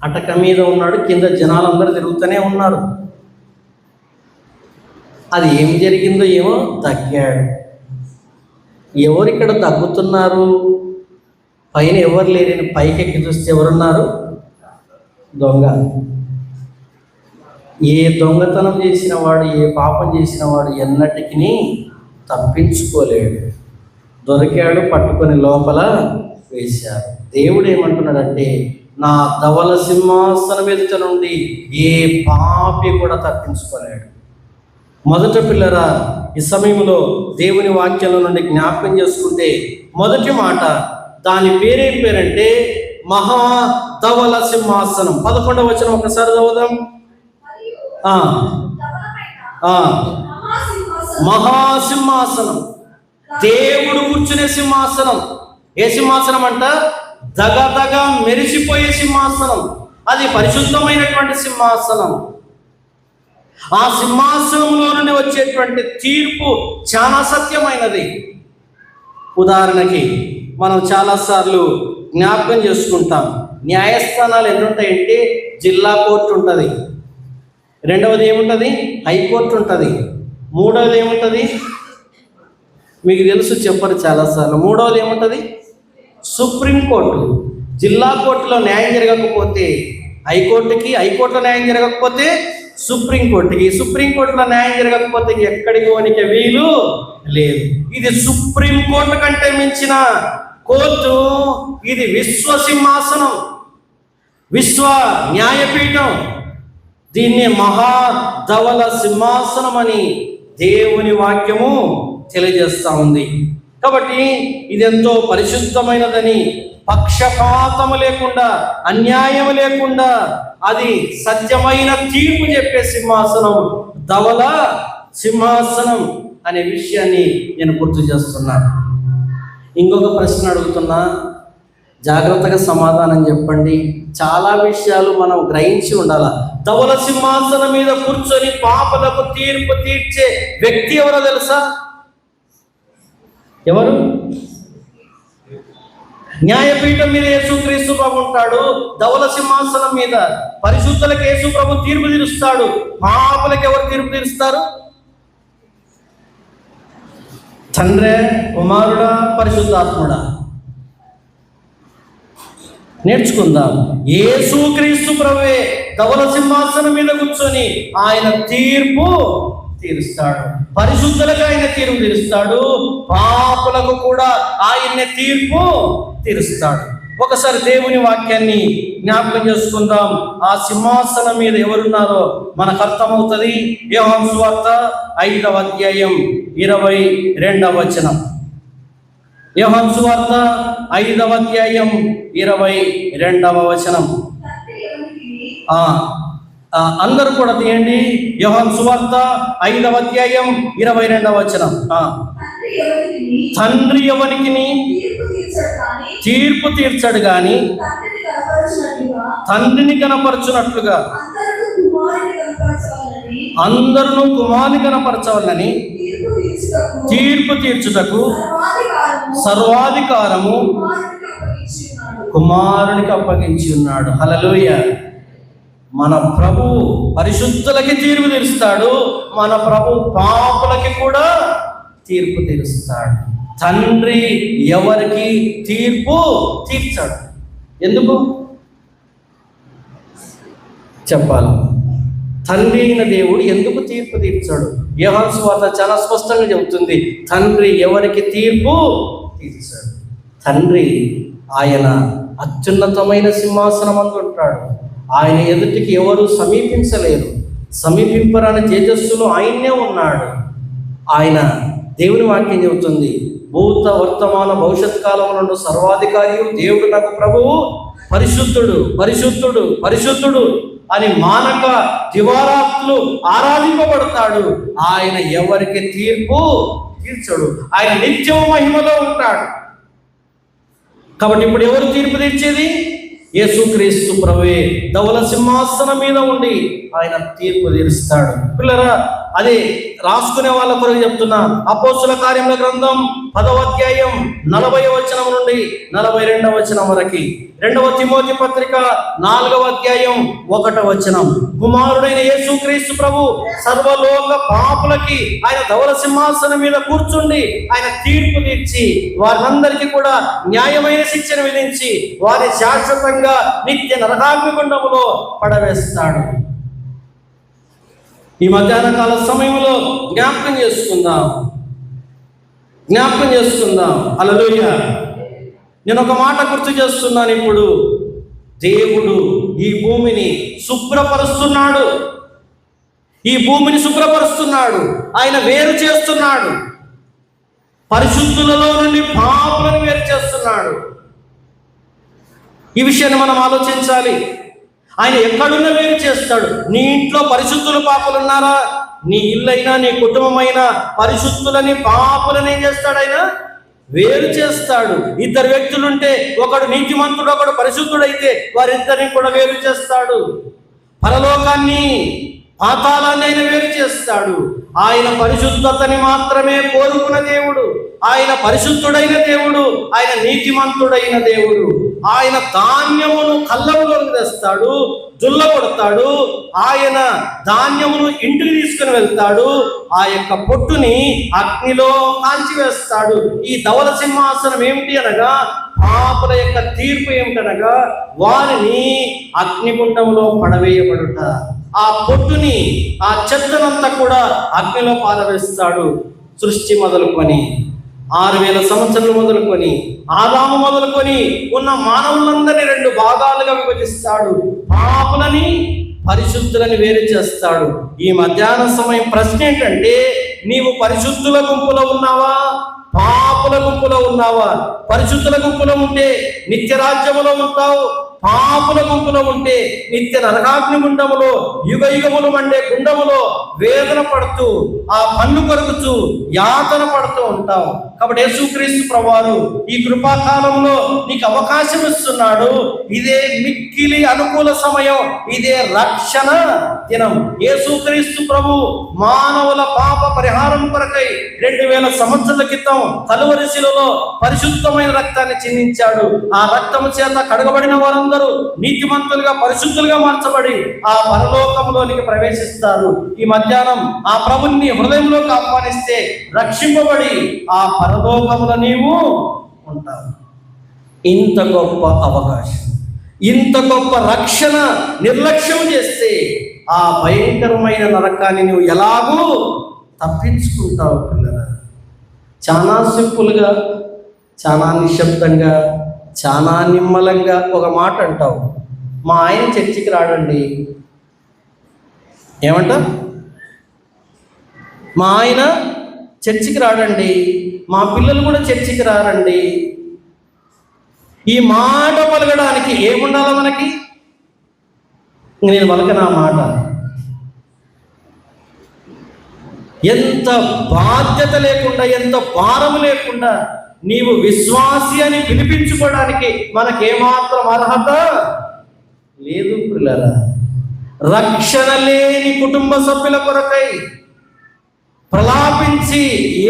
Speaker 1: అటక మీద ఉన్నాడు, కింద జనాలందరూ తిరుగుతూనే ఉన్నారు. అది ఏం జరిగిందో ఏమో, తగ్గాడు. ఎవరు ఇక్కడ తగ్గుతున్నారు? పైన ఎవరు లేరని పైకి ఎక్కి చూస్తే ఎవరున్నారు? దొంగ. ఏ దొంగతనం చేసిన వాడు, ఏ పాపం చేసిన వాడు ఎన్నటికి తప్పించుకోలేడు. దొరికాడు, పట్టుకొని లోపల వేశారు. దేవుడు ఏమంటున్నాడంటే, నా ధవల సింహాసనం ఎదుట నుండి ఏ పాపి కూడా తప్పించుకోలేడు. మొదట పిల్లరా, ఈ సమయంలో దేవుని వాక్యంలో నుండి జ్ఞాపకం చేసుకుంటే, మొదటి మాట దాని పేరేం పేరంటే మహాధవల సింహాసనం. 11వ వచనం ఒకసారి చదువుదాం. మహాసింహాసనం, దేవుడు కూర్చునే సింహాసనం. ఏ సింహాసనం అంట? దగదగ మెరిసిపోయే సింహాసనం. అది పరిశుద్ధమైనటువంటి సింహాసనం. ఆ సింహాసనంలో నుండి వచ్చేటువంటి తీర్పు చాలా సత్యమైనది. ఉదాహరణకి మనం చాలాసార్లు జ్ఞాపకం చేసుకుంటాం, న్యాయస్థానాలు ఎన్ని ఉంటాయంటే జిల్లా కోర్టు ఉంటుంది, రెండవది ఏముంటుంది? హైకోర్టు ఉంటుంది, మూడవది ఏముంటుంది? మీకు తెలుసు, చెప్పరు చాలాసార్లు. మూడవది ఏముంటుంది? సుప్రీంకోర్టు. జిల్లా కోర్టులో న్యాయం జరగకపోతే హైకోర్టుకి, హైకోర్టులో న్యాయం జరగకపోతే సుప్రీంకోర్టుకి, సుప్రీంకోర్టులో న్యాయం జరగకపోతే ఎక్కడికి పోనీకి వీలు లేదు. ఇది సుప్రీంకోర్టు కంటే మించిన కోర్టు. ఇది విశ్వ సింహాసనం, విశ్వ న్యాయపీఠం. దీన్ని మహాధవల సింహాసనం అని దేవుని వాక్యము తెలియజేస్తూ ఉంది. కాబట్టి ఇదెంతో పరిశుద్ధమైనదని, పక్షపాతము లేకుండా, అన్యాయం లేకుండా, అది సత్యమైన తీర్పు చెప్పే సింహాసనం, ధవల సింహాసనం అనే విషయాన్ని నేను గుర్తు చేస్తున్నాను. ఇంకొక ప్రశ్న అడుగుతున్నా, జాగ్రత్తగా సమాధానం చెప్పండి. చాలా విషయాలు మనం గ్రహించి ఉండాలి. ధవల సింహాసనం మీద కూర్చొని పాపలకు తీర్పు తీర్చే వ్యక్తి ఎవరో తెలుసా? ఎవరు? న్యాయపీఠం మీద యేసుక్రీస్తు ప్రభు ఉంటాడు. ధవల సింహాసనం మీద పరిశుద్ధులకు యేసు ప్రభు తీర్పు తీరుస్తాడు. పాపలకు ఎవరు తీర్పు తీరుస్తారు? తండ్రే, కుమారుడా, పరిశుద్ధాత్ముడా? నేర్చుకుందాం. యేసుక్రీస్తు ప్రభువే ధవల సింహాసనం మీద కూర్చొని ఆయన తీర్పు తీరుస్తాడు. పరిశుద్ధులకు ఆయన తీర్పు తీరుస్తాడు, పాపులకు కూడా ఆయన్నే తీర్పు తీరుస్తాడు. ఒకసారి దేవుని వాక్యాన్ని జ్ఞాపకం చేసుకుందాం. ఆ సింహాసనం మీద ఎవరున్నారో మనకు అర్థమవుతుంది. యోహాను సువార్త 5వ అధ్యాయం 22వ వచనం. యోహాను సువార్త 5వ అధ్యాయం 22వ వచనం. అందరూ కూడా తీయండి. యోహాను సువార్త 5వ అధ్యాయం 22వ వచనం. తండ్రి ఎవరికి తీర్పు తీర్చడు గాని తండ్రిని కనపరచునట్లుగా అందరూ కుమారుని కనపరచవాలని తీర్పు తీర్చుటకు సర్వాధికారము కుమారునికి అప్పగించి ఉన్నాడు. హల్లెలూయా. మన ప్రభు పరిశుద్ధులకి తీర్పు తీరుస్తాడు, మన ప్రభు పాపులకి కూడా తీర్పు తీరుస్తాడు. తండ్రి ఎవరికి తీర్పు తీర్చాడు? ఎందుకు చెప్పాలి? తండ్రి అయిన దేవుడు ఎందుకు తీర్పు తీర్చాడు? యోహాను సువార్త చాలా స్పష్టంగా చెబుతుంది, తండ్రి ఎవరికి తీర్పు తీర్చాడు. తండ్రి ఆయన అత్యున్నతమైన సింహాసనం అందుంటాడు. ఆయన ఎదుటికి ఎవరు సమీపించలేరు, సమీపింపరాని తేజస్సులో ఆయన్నే ఉన్నాడు. ఆయన దేవుని వాక్యం చెబుతుంది, భూత వర్తమాన భవిష్యత్ కాలం నుండి సర్వాధికారి దేవుడు నాకు ప్రభువు పరిశుద్ధుడు పరిశుద్ధుడు పరిశుద్ధుడు అని మానక దివారాత్రులు ఆరాధింపబడతాడు. ఆయన ఎవరికి తీర్పు తీర్చడు, ఆయన నిత్యము మహిమలో ఉంటాడు. కాబట్టి ఇప్పుడు ఎవరు తీర్పు తీర్చేది? యేసుక్రీస్తు ప్రభువే ధవల సింహాసనం మీద ఉండి ఆయన తీర్పు తీరుస్తాడు. పిల్లరా, అదే రాసుకునే వాళ్ళ కొరకు చెప్తున్నా. అపోస్తుల కార్యముల గ్రంథం 10వ అధ్యాయం 40వ వచనం నుండి 42వ వచనం వరకు, 2వ తిమోతి పత్రిక 4వ అధ్యాయం 1వ వచనం. కుమారుడైన యేసుక్రీస్తు ప్రభు సర్వలోక పాపులకి ఆయన ధవల సింహాసనం మీద కూర్చుండి ఆయన తీర్పు తీర్చి వారందరికీ కూడా న్యాయమైన శిక్షను విధించి వారి శాశ్వతంగా నిత్య నరకాగ్నిగుండములో పడవేస్తాడు. ఈ మధ్యాహ్న కాల సమయంలో జ్ఞాపకం చేసుకుందాం. హల్లెలూయా. నేను ఒక మాట గుర్తు చేస్తున్నాను. ఇప్పుడు దేవుడు ఈ భూమిని శుభ్రపరుస్తున్నాడు. ఆయన వేరు చేస్తున్నాడు. పరిశుద్ధులలో నుండి పాపులను వేరు చేస్తున్నాడు. ఈ విషయాన్ని మనం ఆలోచించాలి. ఆయన ఎక్కడున్నా వేరు చేస్తాడు. నీ ఇంట్లో పరిశుద్ధులు పాపులు ఉన్నారా? నీ ఇల్లైనా నీ కుటుంబమైనా పరిశుద్ధులని పాపులని ఏం చేస్తాడు? ఆయన వేరు చేస్తాడు. ఇద్దరు వ్యక్తులుంటే ఒకడు నీతిమంతుడు ఒకడు పరిశుద్ధుడైతే వారిద్దరిని కూడా వేరు చేస్తాడు. పరలోకాన్ని పాతాళాన్ని ఆయన వేరు చేస్తాడు. ఆయన పరిశుద్ధతని మాత్రమే కోరుకున్న దేవుడు, ఆయన పరిశుద్ధుడైన దేవుడు, ఆయన నీతిమంతుడైన దేవుడు. ఆయన ధాన్యమును కళ్ళములోకి తెస్తాడు, దుల్ల కొడతాడు. ఆయన ధాన్యమును ఇంటికి తీసుకుని వెళ్తాడు, ఆ యొక్క పొట్టుని అగ్నిలో కాల్చివేస్తాడు. ఈ ధవల సింహాసనం ఏమిటి అనగా పాపుల యొక్క తీర్పు ఏమిటనగా వారిని అగ్నిగుండంలో పడవేయబడుట. ఆ పొట్టుని ఆ చెత్తనంతా కూడా అగ్నిలో పారవేస్తాడు. సృష్టి మొదలుకొని 6000 సంవత్సరాలు మొదలుకొని ఆదాము మొదలుకొని ఉన్న మానవులందరినీ 2 భాగాలుగా విభజిస్తాడు. పాపులని పరిశుద్ధులని వేరు చేస్తాడు. ఈ మధ్యాహ్న సమయం ప్రశ్న ఏంటంటే, నీవు పరిశుద్ధుల గుంపులో ఉన్నావా, పాపుల గుంపులో ఉన్నావా? పరిశుద్ధుల గుంపులో ఉంటే నిత్య రాజ్యములో ఉంటావు. పాపుల గుంపులో ఉంటే నిత్య నరకాగ్ని గుండములో యుగ యుగములు మండే గుండములో వేదన పడుతూ ఆ పన్ను కొరుకుతూ యాతన పడుతూ ఉంటావు. కాబట్టి యేసుక్రీస్తు ప్రభువారు ఈ కృపాకాలంలో నీకు అవకాశం ఇస్తున్నాడు. ఇదే మిక్కిలి అనుకూల సమయం, ఇదే రక్షణ దినం. యేసుక్రీస్తు ప్రభు మానవుల పాప పరిహారం కొరకై 2000 సంవత్సరాల క్రితం కలువరి శిలువలో పరిశుద్ధమైన రక్తాన్ని చిందించాడు. ఆ రక్తము చేత కడగబడిన వారందరూ నీతిమంతులుగా పరిశుద్ధులుగా మార్చబడి ఆ పరలోకంలోనికి ప్రవేశిస్తారు. ఈ మధ్యాహ్నం ఆ ప్రభుని హృదయంలోకి ఆహ్వానిస్తే రక్షింపబడి ఆ పరలోకములో నీవు ఉంటావు. ఇంత గొప్ప అవకాశం, ఇంత గొప్ప రక్షణ నిర్లక్ష్యం చేస్తే ఆ భయంకరమైన నరకాన్ని నువ్వు ఎలాగూ తప్పించుకుంటావు. పిల్లరా, చాలా సింపుల్గా, చాలా నిశ్శబ్దంగా, చాలా నిమ్మలంగా ఒక మాట అంటావు. మా ఆయన చర్చికి రాడండి. ఏమంట? మా ఆయన చర్చికి రాడండి, మా పిల్లలు కూడా చర్చికి రారండి. ఈ మాట పలకడానికి ఏముండాలి మనకి? నేను పలకనా మాట? ఎంత బాధ్యత లేకుండా, ఎంత భారం లేకుండా నీవు విశ్వాసి అని పిలిపించుకోవడానికి మనకేమాత్రం అర్హత లేదు. పిల్లరా, రక్షణ లేని కుటుంబ సభ్యుల కొరకై ప్రలాపించి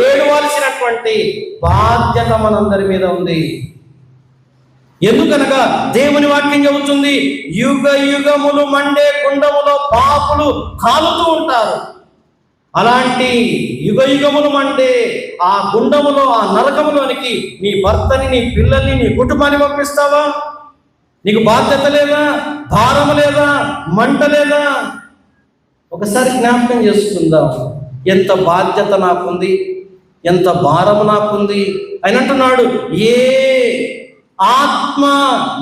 Speaker 1: ఏడవలసినటువంటి బాధ్యత మనందరి మీద ఉంది. ఎందుకనగా దేవుని వాక్యం చెబుతుంది, యుగ యుగములు మండే కుండములో పాపులు కాలుతూ ఉంటారు. అలాంటి యుగ యుగములు మండే ఆ గుండములో, ఆ నరకములోనికి నీ భర్తని, నీ పిల్లల్ని, నీ కుటుంబాన్ని పంపిస్తావా? నీకు బాధ్యత లేదా? భారం లేదా? మంట లేదా? ఒకసారి జ్ఞాపకం చేసుకుందాం. ఎంత బాధ్యత నాకుంది, ఎంత భారం నాకుంది. ఆయన అంటున్నాడు, ఏ ఆత్మ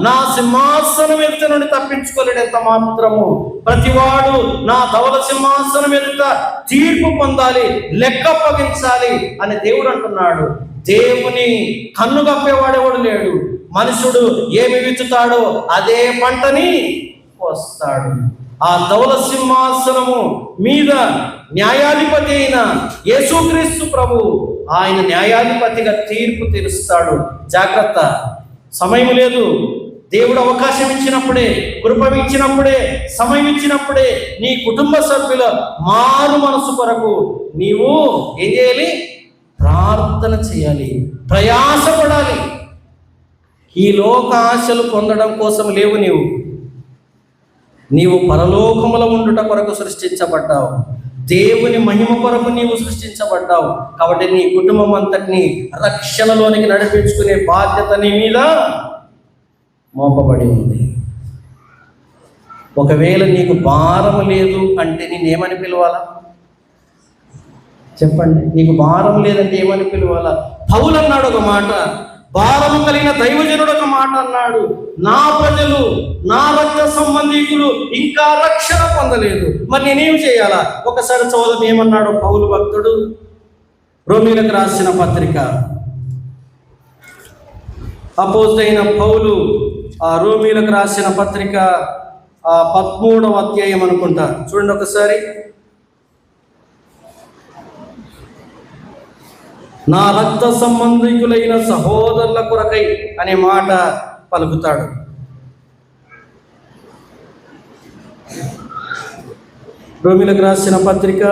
Speaker 1: నా సింహాసనం ఎదుట నుండి తప్పించుకోలేడు ఎంత మాత్రము. ప్రతివాడు నా ధవల సింహాసనం ఎదుట తీర్పు పొందాలి, లెక్క అప్పగించాలి అని దేవుడు అంటున్నాడు. దేవుని కన్ను కప్పేవాడెవడు లేడు. మనుషుడు ఏమి విత్తుతాడో అదే పంటని కోస్తాడు. ఆ ధవల సింహాసనము మీద న్యాయాధిపతి అయిన యేసుక్రీస్తు ప్రభు, ఆయన న్యాయాధిపతిగా తీర్పు తీరుస్తాడు. జాగ్రత్త, సమయం లేదు. దేవుడు అవకాశం ఇచ్చినప్పుడే, కృప ఇచ్చినప్పుడే, సమయం ఇచ్చినప్పుడే నీ కుటుంబ సభ్యుల మారు మనసు కొరకు నీవు ఏం చేయాలి? ప్రార్థన చేయాలి, ప్రయాసపడాలి. ఈ లోక ఆశలు పొందడం కోసం లేవు. నీవు పరలోకముల ఉండుట కొరకు సృష్టించబడ్డావు. దేవుని మహిమ కొరకు నీవు సృష్టించబడ్డావు. కాబట్టి నీ కుటుంబం అంతటిని రక్షణలోనికి నడిపించుకునే బాధ్యత నీ మీద మోపబడి ఉంది. ఒకవేళ నీకు భారం లేదు అంటే నేనేమని పిలవాలా? చెప్పండి. నీకు భారం లేదంటే ఏమని పిలవాలా? పౌలు అన్నాడు ఒక మాట, భారము కలిగిన దైవజనుడు ఒక మాట అన్నాడు, నా ప్రజలు, నా రక్త సంబంధికులు ఇంకా రక్షణ పొందలేదు. మరి నేనేం చేయాలా? ఒకసారి చదువు ఏమన్నాడు పౌలు భక్తుడు. రోమీలకు రాసిన పత్రిక, అపోస్తలుడైన పౌలు ఆ రోమీలకు రాసిన పత్రిక 13వ అధ్యాయం అనుకుంటా, చూడండి ఒకసారి. నా రక్త సంబంధికులైన సహోదరుల కొరకై అనే మాట పలుకుతాడు. రోమీలకు రాసిన పత్రిక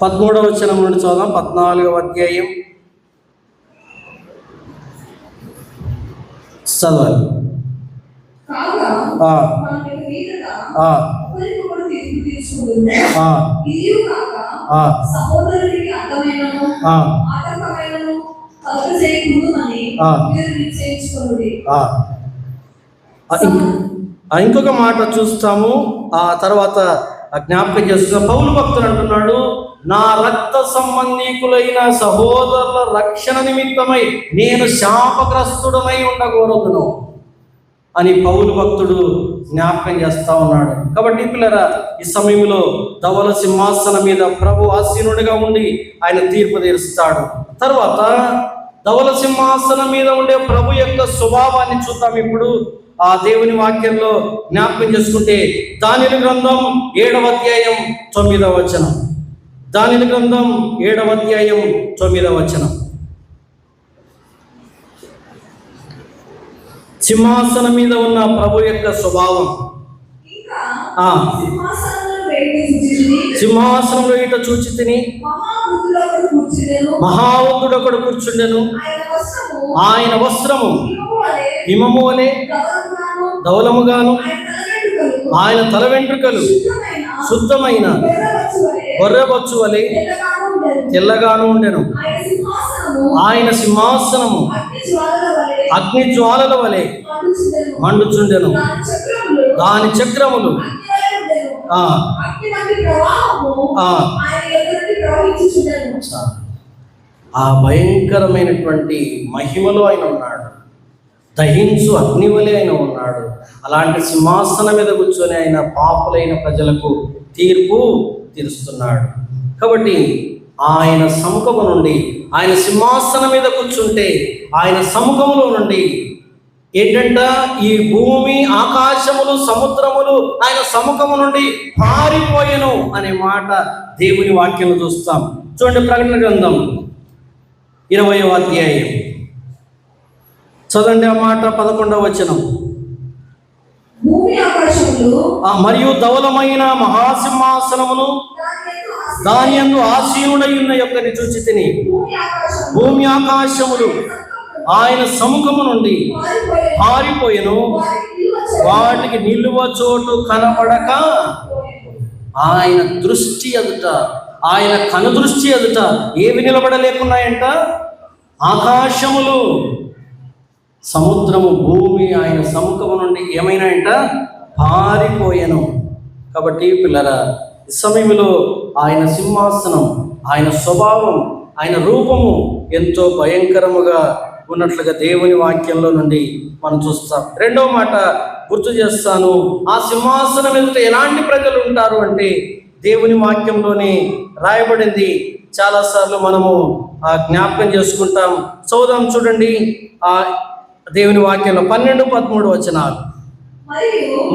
Speaker 1: 13వ వచనం నుండి చదువుదాం. 14వ అధ్యాయం చదవాలి. ఇంకొక మాట చూస్తాము. ఆ తర్వాత జ్ఞాపకం చేస్తున్న పౌలు భక్తుడు అంటున్నాడు, నా రక్త సంబంధికులైన సహోదరుల రక్షణ నిమిత్తమై నేను శాపగ్రస్తుడనై ఉండకూడదును అని పౌలు భక్తుడు జ్ఞాపకం చేస్తా ఉన్నాడు. కాబట్టి పిల్లరా, ఈ సమయంలో ధవల సింహాసనం మీద ప్రభు ఆసీనుడిగా ఉండి ఆయన తీర్పు తీరుస్తాడు. తర్వాత ధవల సింహాసనం మీద ఉండే ప్రభు యొక్క స్వభావాన్ని చూద్దాం. ఇప్పుడు ఆ దేవుని వాక్యంలో జ్ఞాపకం చేసుకుంటే దానియేలు గ్రంథం 7వ అధ్యాయం 9వ వచనం. దానియేలు గ్రంథం 7వ అధ్యాయం 9వ వచనం. సింహాసనం మీద ఉన్న ప్రభు యొక్క స్వభావం. సింహాసనంలో ఇట చూచి తిని మహావృద్ధుడొకడు కూర్చుండెను. ఆయన వస్త్రము హిమము వలె ధవలముగాను, ఆయన తల వెంట్రుకలు శుద్ధమైన గొర్రెబొచ్చు వలె తెల్లగాను ఉండెను. ఆయన సింహాసనము అగ్ని జ్వాలల వలె మండుచుండెను. దాని చక్రములు ఆ భయంకరమైనటువంటి మహిమలో ఆయన ఉన్నాడు. దహించు అగ్ని వలె ఆయన ఉన్నాడు. అలాంటి సింహాసనం మీద కూర్చొని ఆయన పాపులైన ప్రజలకు తీర్పు తీరుస్తున్నాడు. కాబట్టి ఆయన సముఖము నుండి, ఆయన సింహాసనం మీద కూర్చుంటే ఆయన సముఖములో నుండి ఏంటంట, ఈ భూమి, ఆకాశములు, సముద్రములు ఆయన సముఖము నుండి పారిపోయెను అనే మాట దేవుని వాక్యం చూస్తాం. చూడండి, ప్రకటన గ్రంథం 20వ అధ్యాయం చదవండి. ఆ మాట 11వ వచనం. మరియు ధవలమైన మహాసింహాసనమును దాని యందు ఆసీనుడై ఉన్న యొక్కని చూచి తిని భూమి ఆకాశములు ఆయన సముఖము నుండి పారిపోయెను. వాటికి నిలువ చోటు కనబడక ఆయన దృష్టి ఎదుట, ఆయన కనుదృష్టి ఎదుట ఏవి నిలబడలేకున్నాయంట? ఆకాశములు, సముద్రము భూమి ఆయన సముఖము నుండి ఏమైనాయంట పారిపోయాను. కాబట్టి పిల్లరా, ఈ సమయంలో ఆయన సింహాసనం, ఆయన స్వభావం, ఆయన రూపము ఎంతో భయంకరముగా ఉన్నట్లుగా దేవుని వాక్యంలో నుండి మనం చూస్తాం. రెండవ మాట గుర్తు చేస్తాను. ఆ సింహాసనం ఎదుట ఎలాంటి ప్రజలు ఉంటారు అంటే దేవుని వాక్యంలోనే రాయబడింది. చాలాసార్లు మనము జ్ఞాపకం చేసుకుంటాం. చదువుదాం చూడండి ఆ దేవుని వాక్యంలో 12-13 వచనాలు.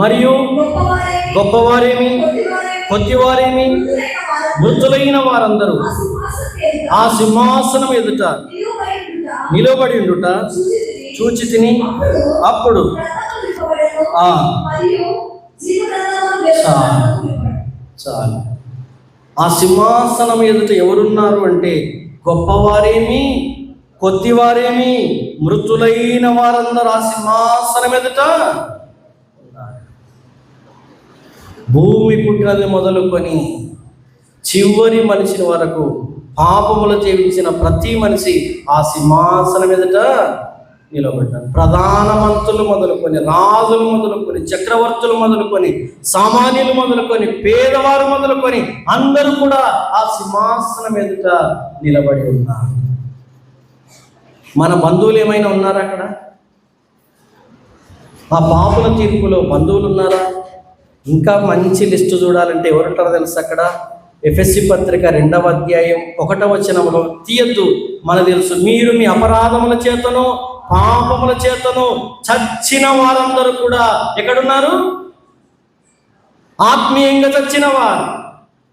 Speaker 1: మరియు గొప్పవారేమి కొద్దివారేమి మృతులైన వారందరూ ఆ సింహాసనం ఎదుట నిలబడి ఉండుట చూచి తిని అప్పుడు చాలు. ఆ సింహాసనం ఎదుట ఎవరున్నారు అంటే గొప్పవారేమి కొద్దివారేమి మృతులైన వారందరూ ఆ సింహాసనం ఎదుట ఉన్నారు. భూమి పుట్టినది మొదలుకొని చివరి మనిషిని వరకు పాపములు చేయించిన ప్రతి మనిషి ఆ సింహాసనం ఎదుట నిలబడ్డారు. ప్రధానమంత్రులు మొదలుకొని, రాజులు మొదలుకొని, చక్రవర్తులు మొదలుకొని, సామాన్యులు మొదలుకొని, పేదవారు మొదలుకొని అందరూ కూడా ఆ సింహాసనం ఎదుట నిలబడి ఉన్నారు. మన బంధువులు ఏమైనా ఉన్నారా అక్కడ? ఆ పాపుల తీర్పులో బంధువులు ఉన్నారా? ఇంకా మంచి లిస్టు చూడాలంటే ఎవరుంటారో తెలుసు అక్కడ? ఎఫెసీ పత్రిక 2వ అధ్యాయం 1వ వచనంలో తీయద్దు, మనకు తెలుసు, మీరు మీ అపరాధముల చేతను పాపముల చేతను చచ్చిన వారందరూ కూడా ఎక్కడున్నారు? ఆత్మీయంగా చచ్చిన వారు,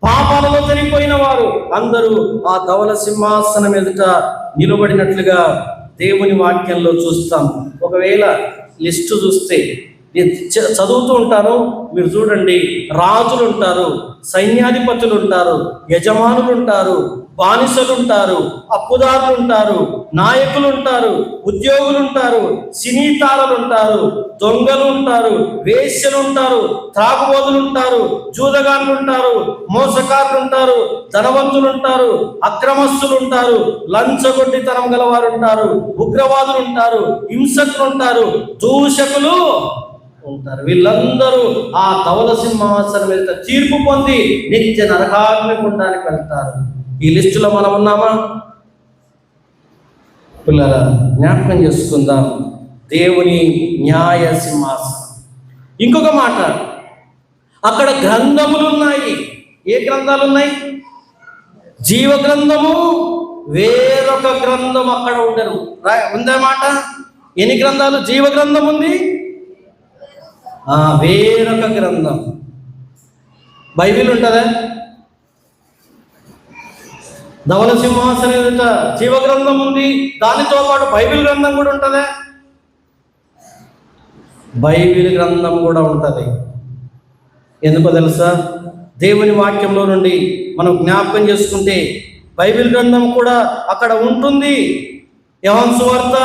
Speaker 1: పాపాలలో చనిపోయిన వారు అందరూ ఆ ధవల సింహాసనం ఎదుట నిలబడినట్లుగా దేవుని వాక్యంలో చూస్తాం. ఒకవేళ లిస్టు చూస్తే చదువుతూ ఉంటాను, మీరు చూడండి. రాజులు ఉంటారు, సైన్యాధిపతులు ఉంటారు, యజమానులు ఉంటారు, బానిసలు ఉంటారు, అప్పుదారులు ఉంటారు, నాయకులు ఉంటారు, ఉద్యోగులు ఉంటారు, సినీ తారలు ఉంటారు, దొంగలు ఉంటారు, వేశ్యలు ఉంటారు, త్రాగుబోతులు ఉంటారు, జూదగాళ్ళు ఉంటారు, మోసకారులు ఉంటారు, ధనవంతులు ఉంటారు, అక్రమస్తులు ఉంటారు, లంచగొడ్డితనం గలవారు ఉంటారు, ఉగ్రవాదులు ఉంటారు, హింసకులు ఉంటారు, దూషకులు ఉంటారు. వీళ్ళందరూ ఆ ధవల సింహాసనం మీద తీర్పు పొంది నిత్య నరకాగ్ని గుండానికి వెళ్తారు. ఈ లిస్టులో మనం ఉన్నామా? పిల్లరా, జ్ఞాపకం చేసుకుందాం దేవుని న్యాయ సింహాసనం. ఇంకొక మాట, అక్కడ గ్రంథములు ఉన్నాయి. ఏ గ్రంథాలు ఉన్నాయి? జీవ గ్రంథము, వేరొక గ్రంథం అక్కడ ఉండరు. ఉందా మాట? ఎన్ని గ్రంథాలు? జీవ గ్రంథం ఉంది, వేరొక గ్రంథం. బైబిల్ ఉంటుందా? ధవల సింహాసనం ఎదుట జీవ గ్రంథం ఉంది, దానితో పాటు బైబిల్ గ్రంథం కూడా ఉంటుందా? బైబిల్ గ్రంథం కూడా ఉంటుంది. ఎందుకో తెలుసా? దేవుని వాక్యంలో నుండి మనం జ్ఞాపకం చేసుకుంటే బైబిల్ గ్రంథం కూడా అక్కడ ఉంటుంది. యోహాను సువార్త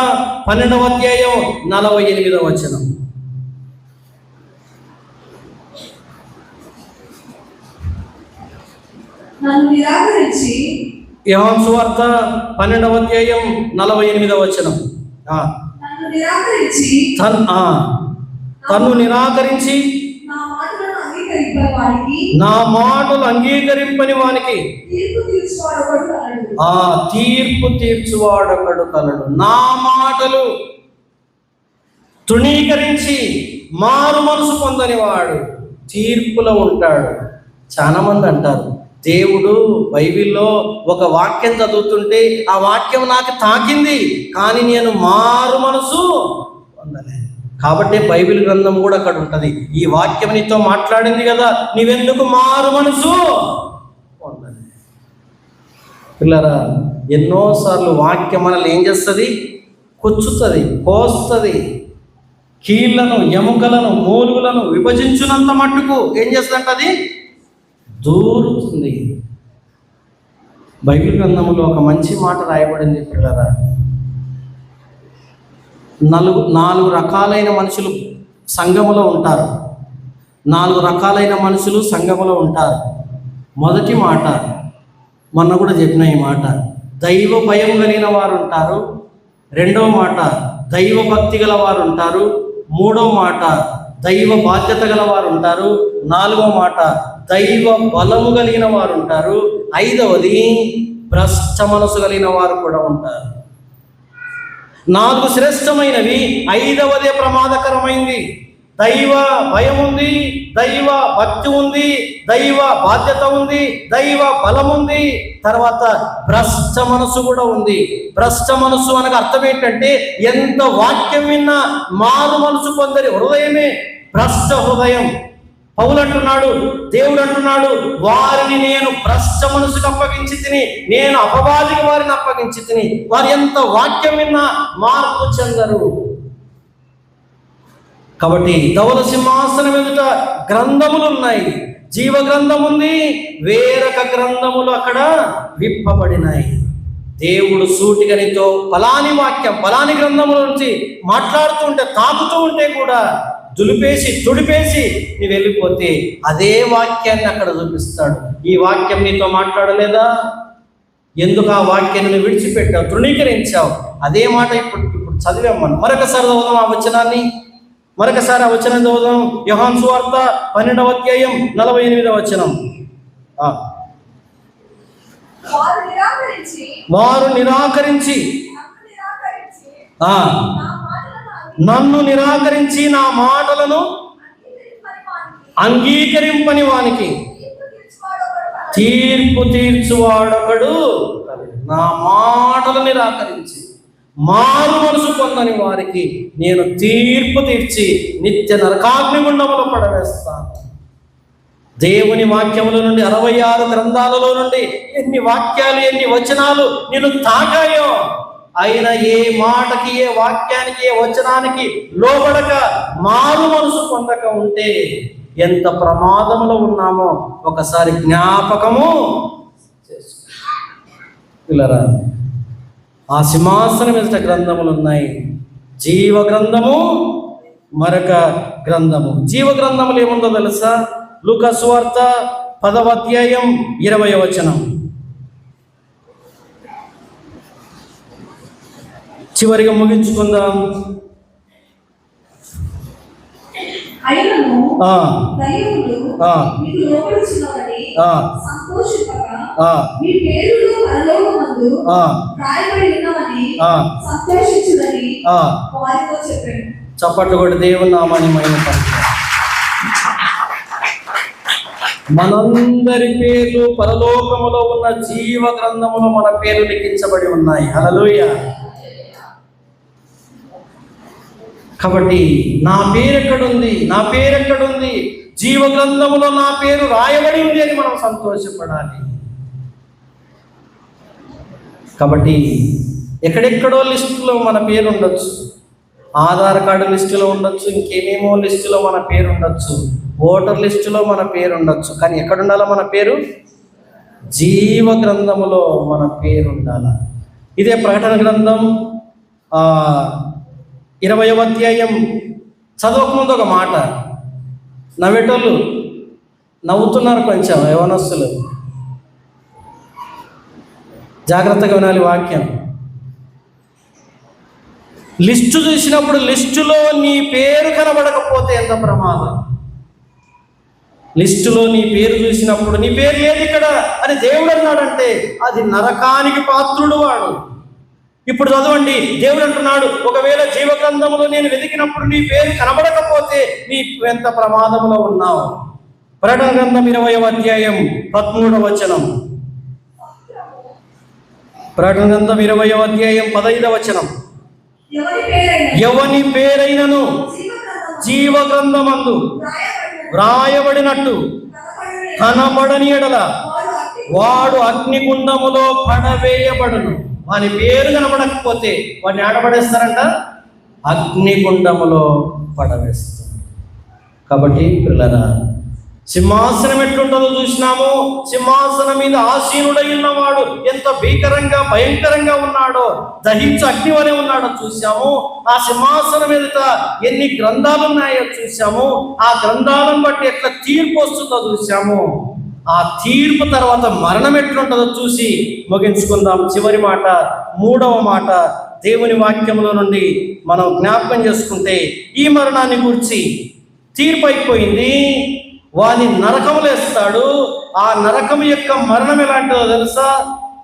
Speaker 1: 12వ అధ్యాయం 48వ వచనం. యోహాను సువార్త 12వ అధ్యాయం 48వ వచనం. తన్ను నిరాకరించి నా మాటలు అంగీకరింపని వానికి తీర్పు తీర్చువాడొకడు కలడు. నా మాటలు తృణీకరించి మారు మనసు పొందని వాడు తీర్పులో ఉంటాడు. చాలా మంది అంటారు, దేవుడు బైబిల్లో ఒక వాక్యం చదువుతుంటే ఆ వాక్యం నాకు తాకింది, కానీ నేను మారు మనసు పొందలే. కాబట్టి బైబిల్ గ్రంథం కూడా అక్కడ ఉంటుంది. ఈ వాక్యం నీతో మాట్లాడింది కదా, నీవెందుకు మారు మనసు పొందలే? పిల్లరా, ఎన్నోసార్లు వాక్యం మనల్ని ఏం చేస్తుంది? కూర్చుతుంది, కోస్తుంది, కీళ్లను, ఎముకలను, మూలుగులను విభజించినంత మట్టుకు ఏం చేస్తుందంట? అది దూరుతుంది. బైబిల్ గ్రంథంలో ఒక మంచి మాట రాయబడింది పిల్లరా. 4 రకాలైన మనుషులు సంఘములో ఉంటారు. 4 రకాలైన మనుషులు సంఘములో ఉంటారు. మొదటి మాట, మొన్న కూడా చెప్పిన ఈ మాట, దైవ భయం కలిగిన వారు ఉంటారు. రెండవ మాట, దైవ భక్తి గల వారు ఉంటారు. మూడవ మాట దైవ బాధ్యత గల వారు ఉంటారు. నాలుగవ మాట దైవ బలము కలిగిన వారు ఉంటారు. ఐదవది భ్రష్ట మనసు కలిగిన వారు కూడా ఉంటారు. 4 శ్రేష్టమైనవి, ఐదవదే ప్రమాదకరమైంది. దైవ భయం ఉంది, దైవ భక్తి ఉంది, దైవ బాధ్యత ఉంది, దైవ బలం ఉంది, తర్వాత భ్రష్ట మనసు కూడా ఉంది. భ్రష్ట మనసు అనగా అర్థం ఏంటంటే ఎంత వాక్యం విన్నా మారు మనసు పొందని హృదయమే భ్రష్ట హృదయం. పౌలు అంటున్నాడు, దేవుడు అంటున్నాడు, వారిని నేను భ్రష్ట మనసుకు అప్పగించి తిని, నేను అపవాదికి వారిని అప్పగించి తిని. వారు ఎంత వాక్యం విన్నా మార్పు చెందరు. కాబట్టి ధవల సింహాసనం ఎదుట గ్రంథములు ఉన్నాయి. జీవ గ్రంథం ఉంది, వేరొక గ్రంథములు అక్కడ విప్పబడినాయి. దేవుడు సూటిగనితో ఫలాని వాక్యం ఫలాని గ్రంథముల నుంచి మాట్లాడుతూ ఉంటే, తాకుతూ ఉంటే కూడా దులిపేసి తుడిపేసి నీ వెళ్ళిపోతే అదే వాక్యాన్ని అక్కడ చూపిస్తాడు. ఈ వాక్యం నీతో మాట్లాడలేదా? ఎందుకు ఆ వాక్యాన్ని నువ్వు విడిచిపెట్టావు, తృణీకరించావు? అదే మాట ఇప్పుడు చదివాం మనం. మరొకసారి చదువుదాం ఆ వచనాన్ని. మరొకసారి ఆ వచనం చదువుదాం. యోహాను సువార్త 12వ అధ్యాయం 48వ వచనం. వారు నిరాకరించి నన్ను నిరాకరించి నా మాటలను అంగీకరింపని వానికి తీర్పు తీర్చువాడొకడు. నా మాటలు నిరాకరించి మారు మనసు పొందని వారికి నేను తీర్పు తీర్చి నిత్య నరకాగ్నిగుండములో పడవేస్తాను. దేవుని వాక్యముల నుండి 66 గ్రంథాలలో నుండి ఎన్ని వాక్యాలు, ఎన్ని వచనాలు నిన్ను తాకాయో, అయినా ఏ మాటకి, ఏ వాక్యానికి, ఏ వచనానికి లోబడక మారు మనసు పొందక ఉంటే ఎంత ప్రమాదంలో ఉన్నామో ఒకసారి జ్ఞాపకము పిల్లరా. ఆ సింహాసనం ఎదుట గ్రంథములు ఉన్నాయి. జీవ గ్రంథము, మరొక గ్రంథము. జీవ గ్రంథములు ఏముందో తెలుసా? లూకా సువార్త 10వ అధ్యాయం 20వ వచనం. చివరిగా ముగించుకుందాం. చప్పట్లు కూడా దేవుని నామాన్ని మహిమపరచాలి. మనందరి పేర్లు పరలోకములో ఉన్న జీవ గ్రంథములో మన పేర్లు లిఖించబడి ఉన్నాయి. హల్లెలూయా. కాబట్టి నా పేరు ఎక్కడుంది, నా పేరు ఎక్కడుంది, జీవ గ్రంథములో నా పేరు రాయబడి ఉంది అని మనం సంతోషపడాలి. కాబట్టి ఎక్కడెక్కడో లిస్టులో మన పేరు ఉండొచ్చు, ఆధార్ కార్డు లిస్టులో ఉండొచ్చు, ఇంకేమేమో లిస్టులో మన పేరు ఉండొచ్చు, ఓటర్ లిస్టులో మన పేరు ఉండొచ్చు. కానీ ఎక్కడుండాలో మన పేరు? జీవ గ్రంథములో మన పేరు ఉండాలి. ఇదే ప్రకటన గ్రంథం 20వ అధ్యాయం చదవకముందు ఒక మాట. నవ్వేటోళ్ళు నవ్వుతున్నారు కొంచెం, యవనస్తులు. జాగ్రత్తగా వినాలి వాక్యం. లిస్టు చూసినప్పుడు లిస్టులో నీ పేరు కనబడకపోతే ఎంత ప్రమాదం. లిస్టులో నీ పేరు చూసినప్పుడు నీ పేరు లేదు ఇక్కడ అని దేవుడు అన్నాడంటే అది నరకానికి పాత్రుడు వాడు. ఇప్పుడు చదవండి, దేవుడు అంటున్నాడు, ఒకవేళ జీవ గ్రంథంలో నేను వెతికినప్పుడు నీ పేరు కనబడకపోతే నీ ఎంత ప్రమాదంలో ఉన్నావు. ప్రకటన గ్రంథం 20వ అధ్యాయం 13వ వచనం. ప్రకటన గ్రంథం 20వ అధ్యాయం 15వ వచనం. ఎవని పేరైనను జీవ గ్రంథమందు వ్రాయబడినట్టు కనబడని ఎడల వాడు అగ్నిగుండములో పడవేయబడును. వాని పేరు కనబడకపోతే వాడిని ఆడబడేస్తారంట, అగ్నిగుండములో పడవేస్తారు. కాబట్టి పిల్లరా, సింహాసనం ఎట్లుంటుందో చూసినాము. సింహాసనం మీద ఆసీనుడై ఉన్నవాడు ఎంత భీకరంగా భయంకరంగా ఉన్నాడో, దహించు అగ్ని వలె ఉన్నాడో చూసాము. ఆ సింహాసనం ఎదుట ఎన్ని గ్రంథాలు ఉన్నాయో చూసాము. ఆ గ్రంథాలను బట్టి ఎట్లా తీర్పు వస్తుందో చూసాము. ఆ తీర్పు తర్వాత మరణం ఎట్లుంటుందో చూసి ముగించుకుందాం. చివరి మాట, 3వ మాట, దేవుని వాక్యంలో నుండి మనం జ్ఞాపకం చేసుకుంటే ఈ మరణాన్ని గురించి తీర్పు అయిపోయింది. వాని నరకములో వేస్తాడు. ఆ నరకం యొక్క మరణం ఎలాంటిదో తెలుసా?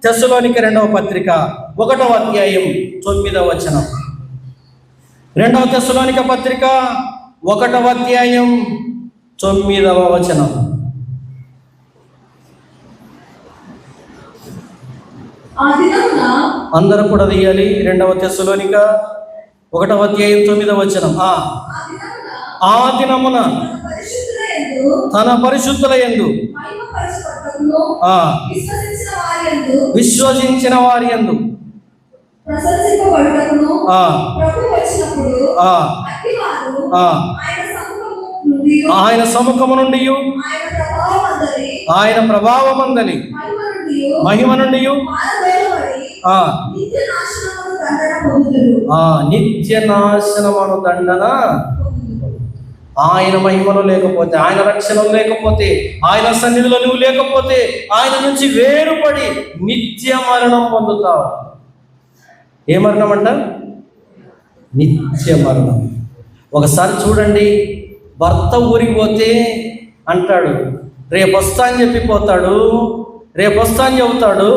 Speaker 1: తెస్సలోనిక 2వ పత్రిక 1వ అధ్యాయం 9వ వచనం. 2వ తెస్సలోనిక పత్రిక 1వ అధ్యాయం 9వ వచనం.
Speaker 2: ఆ దినమున
Speaker 1: అందరూ కూడా తీయాలి. 2వ తెస్సలోనిక 1వ అధ్యాయం 9వ వచనం. ఆ దినమున తన పరిశుద్ధుల యందు విశ్వసించిన వారి యందు ఆయన సముఖము నుండి ఆయన ప్రభావమందలి మహిమ నుండి నిత్య నాశనమను దండన. ఆయన మహిమలో లేకపోతే, ఆయన రక్షణలో లేకపోతే, ఆయన సన్నిధిలో నువ్వు లేకపోతే, ఆయన నుంచి వేరుపడి నిత్య మరణం పొందుతావు. ఏ మరణం అంట? నిత్య మరణం. ఒకసారి చూడండి, భర్త ఊరికి పోతే అంటాడు రేపు వస్తా అని చెప్పి పోతాడు, రేపు వస్తా అని చెబుతాడు.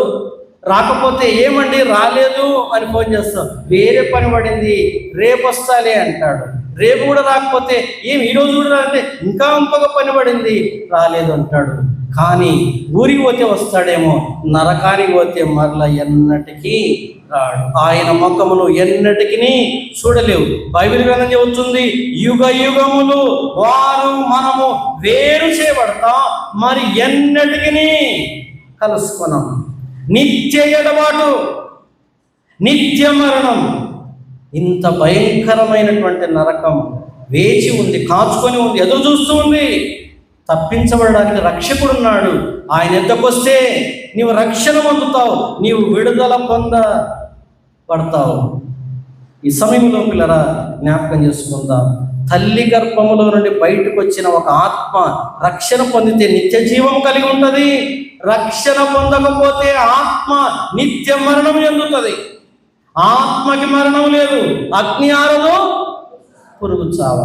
Speaker 1: రాకపోతే ఏమండి రాలేదు అని ఫోన్ చేస్తాం, వేరే పని పడింది రేపు వస్తాలే అంటాడు. రేపు కూడా రాకపోతే ఈరోజు కూడా అంటే ఇంకా ఇంకొక పని పడింది రాలేదు అంటాడు. కానీ ఊరికి పోతే వస్తాడేమో, నరకానికి పోతే మరలా ఎన్నటికీ రాడు. ఆయన ముఖమును ఎన్నటికి చూడలేవు. బైబిల్ గ్రంథం చెబుతుంది, యుగ యుగములు వారు మనము వేరు చేయబడతాం, మరి ఎన్నటికి కలుసుకున్నాం. నిత్య ఎడబాటు, నిత్య మరణం, ఇంత భయంకరమైనటువంటి నరకం వేచి ఉంది, కాచుకొని ఉంది, ఎదురు చూస్తూ ఉంది. తప్పించబడడానికి రక్షకుడు ఉన్నాడు. ఆయన ఎద్దకొస్తే నీవు రక్షణ పొందుతావు, నీవు విడుదల పొందబడతావు. ఈ సమయంలో పిల్లరా జ్ఞాపకం చేసుకుందాం, తల్లి గర్భములో నుండి బయటకు వచ్చిన ఒక ఆత్మ రక్షణ పొందితే నిత్య జీవం కలిగి ఉంటుంది. రక్షణ పొందకపోతే ఆత్మ నిత్య మరణం చెందుతుంది. ఆత్మకి మరణం లేదు, అగ్ని ఆరదు, పురుగు చావ.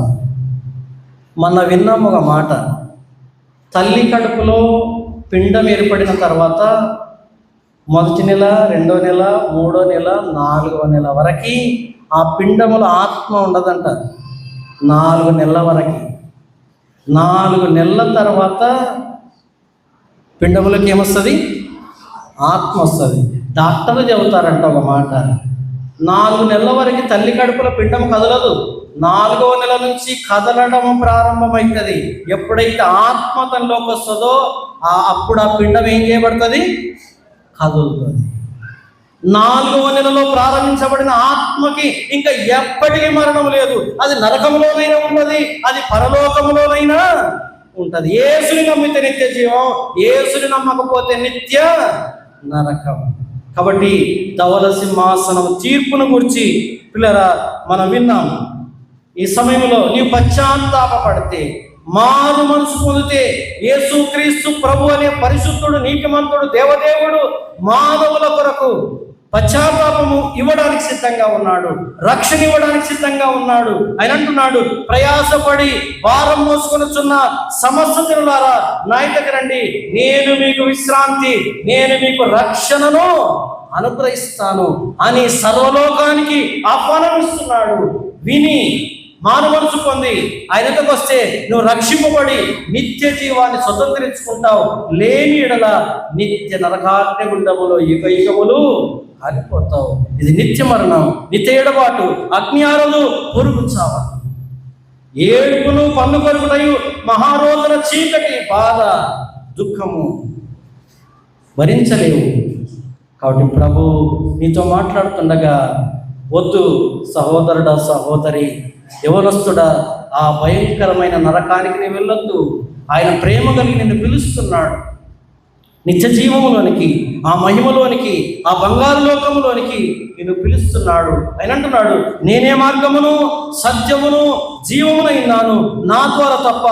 Speaker 1: మొన్న విన్నాం ఒక మాట, తల్లి కడుపులో పిండం ఏర్పడిన తర్వాత 1వ నెల, 2వ నెల, 3వ నెల, 4వ నెల వరకు ఆ పిండములో ఆత్మ ఉండదంట. 4 నెలల వరకు. 4 నెలల తర్వాత పిండములకి ఏమొస్తుంది? ఆత్మ వస్తుంది. డాక్టర్లు చెబుతారంట ఒక మాట, 4 నెలల వరకు తల్లి కడుపులో పిండం కదలదు, 4వ నెల నుంచి కదలడం ప్రారంభమవుతుంది. ఎప్పుడైతే ఆత్మ తనలోకి వస్తుందో అప్పుడు ఆ పిండం ఏం చేయబడుతుంది? కదులుతుంది. 4వ నెలలో ప్రారంభించబడిన ఆత్మకి ఇంకా ఎప్పటికీ మరణం లేదు. అది నరకంలోనైనా ఉన్నది, అది పరలోకంలోనైనా ఉంటుంది. యేసుని నమ్మితే నిత్య జీవం, యేసుని నమ్మకపోతే నిత్య నరకం. కాబట్టి ధవల సింహాసనం తీర్పును గురించి పిల్లరా మనం విన్నాం. ఈ సమయంలో నీవు పశ్చాత్తాపపడితే, మారు మనసు పొందితే, యేసుక్రీస్తు ప్రభు అనే పరిశుద్ధుడు, నీతిమంతుడు, దేవదేవుడు మానవుల కొరకు పశ్చాత్తాపము ఇవ్వడానికి సిద్ధంగా ఉన్నాడు, రక్షణ ఇవ్వడానికి సిద్ధంగా ఉన్నాడు. ఆయన అంటున్నాడు, ప్రయాసపడి భారం మోసుకొనుచున్న సమస్త జనులారా నా యొద్దకు రండి, నేను మీకు విశ్రాంతి, నేను మీకు రక్షణను అనుగ్రహిస్తాను అని సర్వలోకానికి ఆహ్వానం ఇస్తున్నాడు. విని మారు మనసు పొంది ఆయనకు వస్తే నువ్వు రక్షింపబడి నిత్య జీవాన్ని స్వతంత్రించుకుంటావు. లేని ఎడల నిత్య నరకాగ్ని గుండములో యుగ యుగములు కాలిపోతావు. ఇది నిత్య మరణం, నిత్య ఎడబాటు, అగ్ని ఆరదు, పురుగు చావ, ఏడుపును పన్ను కొరుకుటయు, మహారోదన చీకటి, బాధ, దుఃఖము భరించలేవు. కాబట్టి ప్రభు నీతో మాట్లాడుతుండగా, వద్దు సహోదరుడా, సహోదరి, యవనస్తుడా, ఆ భయంకరమైన నరకానికి నీ వెళ్ళొద్దు. ఆయన ప్రేమ కలిగి నిన్ను పిలుస్తున్నాడు నిత్య జీవములోనికి, ఆ మహిమలోనికి, ఆ బంగారు లోకములోనికి నిన్ను పిలుస్తున్నాడు. ఆయన అంటున్నాడు, నేనే మార్గమును, సత్యమును, జీవమునైనాను, నా ద్వారా తప్ప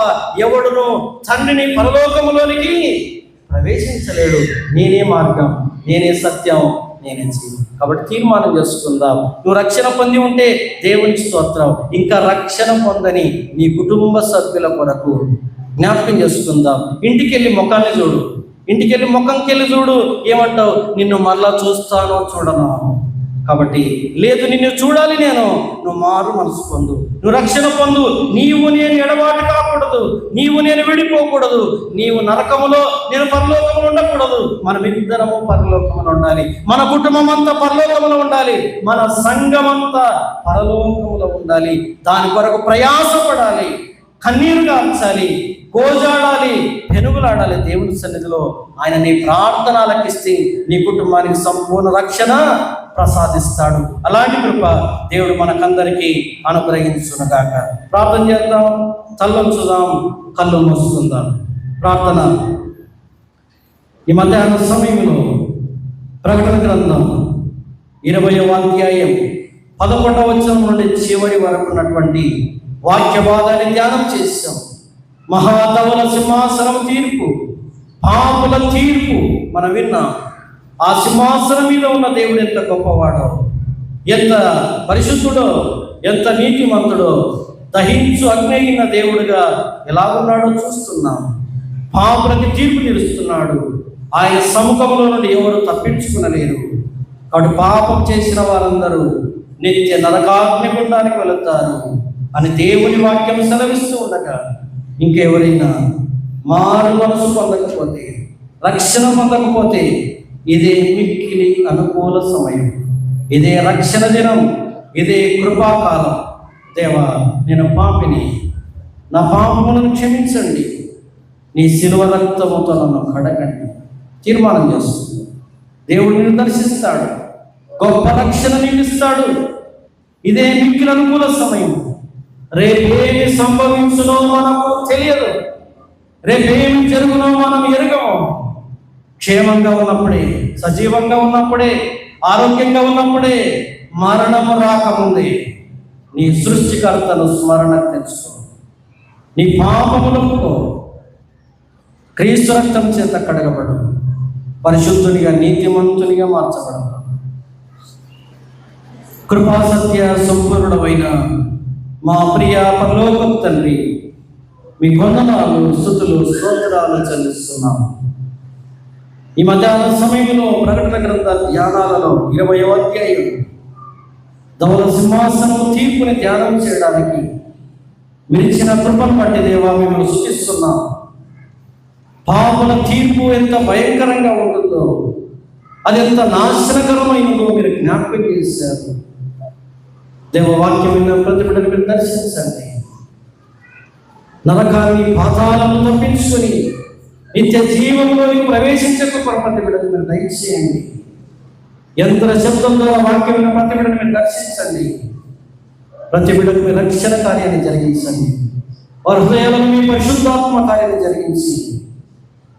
Speaker 1: ఎవడును తండ్రిని పరలోకములోనికి ప్రవేశించలేడు. నేనే మార్గం, నేనే సత్యం, నేనే చేయను. కాబట్టి తీర్మానం చేసుకుందాం. నువ్వు రక్షణ పొంది ఉంటే దేవుని స్తోత్రం. ఇంకా రక్షణ పొందని నీ కుటుంబ సభ్యుల కొరకు జ్ఞాపకం చేసుకుందాం. ఇంటికి వెళ్ళి ముఖాన్ని చూడు. ఇంటికి వెళ్ళి ముఖంకి వెళ్ళి చూడు. ఏమంటావు? నిన్ను మళ్ళా చూస్తానో చూడను. కాబట్టి లేదు, నిన్ను చూడాలి నేను. నువ్వు మారు మనసు పొందు, నువ్వు రక్షణ పొందు. నీవు నేను ఎడబాటు కాకూడదు, నీవు నేను విడిపోకూడదు. నీవు నరకములో, నేను పరలోకములో ఉండకూడదు. మనమిద్దరము పరలోకములో ఉండాలి. మన కుటుంబం అంతా పరలోకములో ఉండాలి. మన సంఘం అంతా పరలోకములో ఉండాలి. దాని కొరకు ప్రయాసపడాలి, కన్నీరు గార్చాలి, గోజాడాలి, పెనుగులాడాలి దేవుని సన్నిధిలో. ఆయన నీ ప్రార్థన ఆలకిస్తే నీ కుటుంబానికి సంపూర్ణ రక్షణ ప్రసాదిస్తాడు. అలాంటి కృప దేవుడు మనకందరికీ అనుగ్రహించునుగాక. ప్రార్థన చేద్దాం, తల్లొంచుదాం, కళ్ళు మూసుకుందాం. ప్రార్థన. ఈ మధ్యాహ్న సమయంలో ప్రకటన గ్రంథం 20వ అధ్యాయం 11వ వచనం నుండి చివరి వరకు ఉన్నటువంటి వాక్య భాగాన్ని ధ్యానం చేశాం. మహాధవల సింహాసనం తీర్పు, పాపుల తీర్పు మనం విన్నాం. ఆ సింహాసనం మీద ఉన్న దేవుడు ఎంత గొప్పవాడో, ఎంత పరిశుద్ధుడో, ఎంత నీతిమంతుడో, దహించు అగ్ని అయిన దేవుడుగా ఎలాగున్నాడో చూస్తున్నాం. పాపులకి తీర్పు తీరుస్తున్నాడు. ఆయన సముఖంలో నుండి ఎవరు తప్పించుకునలేరు. కాబట్టి పాపం చేసిన వారందరూ నిత్య నరకాగ్ని గుండానికి వెళుతారు అని దేవుని వాక్యం సెలవిస్తూ ఉండగా, ఇంకెవరైనా మారు మనసు పొందకపోతే, రక్షణ పొందకపోతే, ఇదే మిక్కిలి అనుకూల సమయం, ఇదే రక్షణ దినం, ఇదే కృపాకాలం. దేవా, నేను పాపిని, నా పాపములను క్షమించండి, నీ శిలువ రక్తముతో నన్ను కడగండి. తీర్మానం చేస్తుంది. దేవుడు నిన్ను దర్శిస్తాడు, గొప్ప రక్షణ నిలుస్తాడు. ఇదే మిక్కిలి అనుకూల సమయం. రేపేమి సంభవించునో మనకు తెలియదు, రేపేమి జరుగునో మనం ఎరగము. క్షేమంగా ఉన్నప్పుడే, సజీవంగా ఉన్నప్పుడే, ఆరోగ్యంగా ఉన్నప్పుడే, మరణము రాకముందే నీ సృష్టికర్తను స్మరణ తెచ్చుకో. నీ పాపములకు క్రీస్తు రక్తం చేత కడగబడు, పరిశుద్ధునిగా, నీతిమంతునిగా మార్చబడు. కృపాసత్య సంపూర్ణమైన మా ప్రియ పరలోకపు తండ్రి, మీ వందనాలు, స్తుతులు, స్తోత్రాలు చెల్లిస్తున్నాం. ఈ మధ్యాహ్న సమయంలో ప్రకటన గ్రంథ ధ్యానాలలో 20వ అధ్యాయం ధవల సింహాసనం తీర్పుని ధ్యానం చేయడానికి మీరిచ్చిన కృపను బట్టి దేవా మిమ్మల్ని స్తుతిస్తున్నాం. పాపుల తీర్పు ఎంత భయంకరంగా ఉంటుందో, అది ఎంత నాశనకరమైనదో మీరు జ్ఞాపకం చేశారు. దేవవాక్యం విన్న ప్రతి బిడ్డను మీరు దర్శించండి. నరకాన్ని, పాతాలను తప్పించుకొని నిత్య జీవంలోకి ప్రవేశించకు ప్రతి బిడ్డను మీరు దయచేయండి. యంత్ర శబ్దం ద్వారా వాక్యం విన్న ప్రతి బిడ్డను మీరు దర్శించండి. ప్రతి బిడ్డకు మీ రక్షణ కార్యాన్ని జరిగించండి. వారి హృదయాలను మీ పరిశుద్ధాత్మ కార్యాన్ని జరిగించి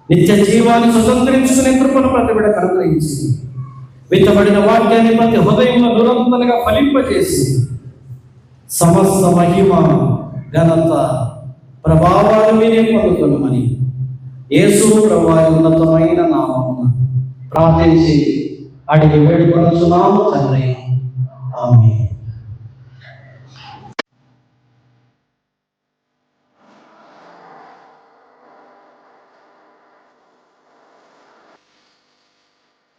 Speaker 1: నిత్య జీవాన్ని స్వతంత్రించుకునే కృపను ప్రతి బిడ్డకు అనుగ్రహించి విత్తబడిన వాక్యాన్ని ప్రతి హృదయంలో నిరంతరంగా ఫలింపజేసి సమస్త మహిమ, ఘనత, ప్రభావాలు మీరే పొందుతున్నామని యేసు ప్రభువారి ఉన్నతమైన నామమున ప్రార్థించి అడిగి వేడుకొనుచున్నాము తండ్రి. ఆమేన్.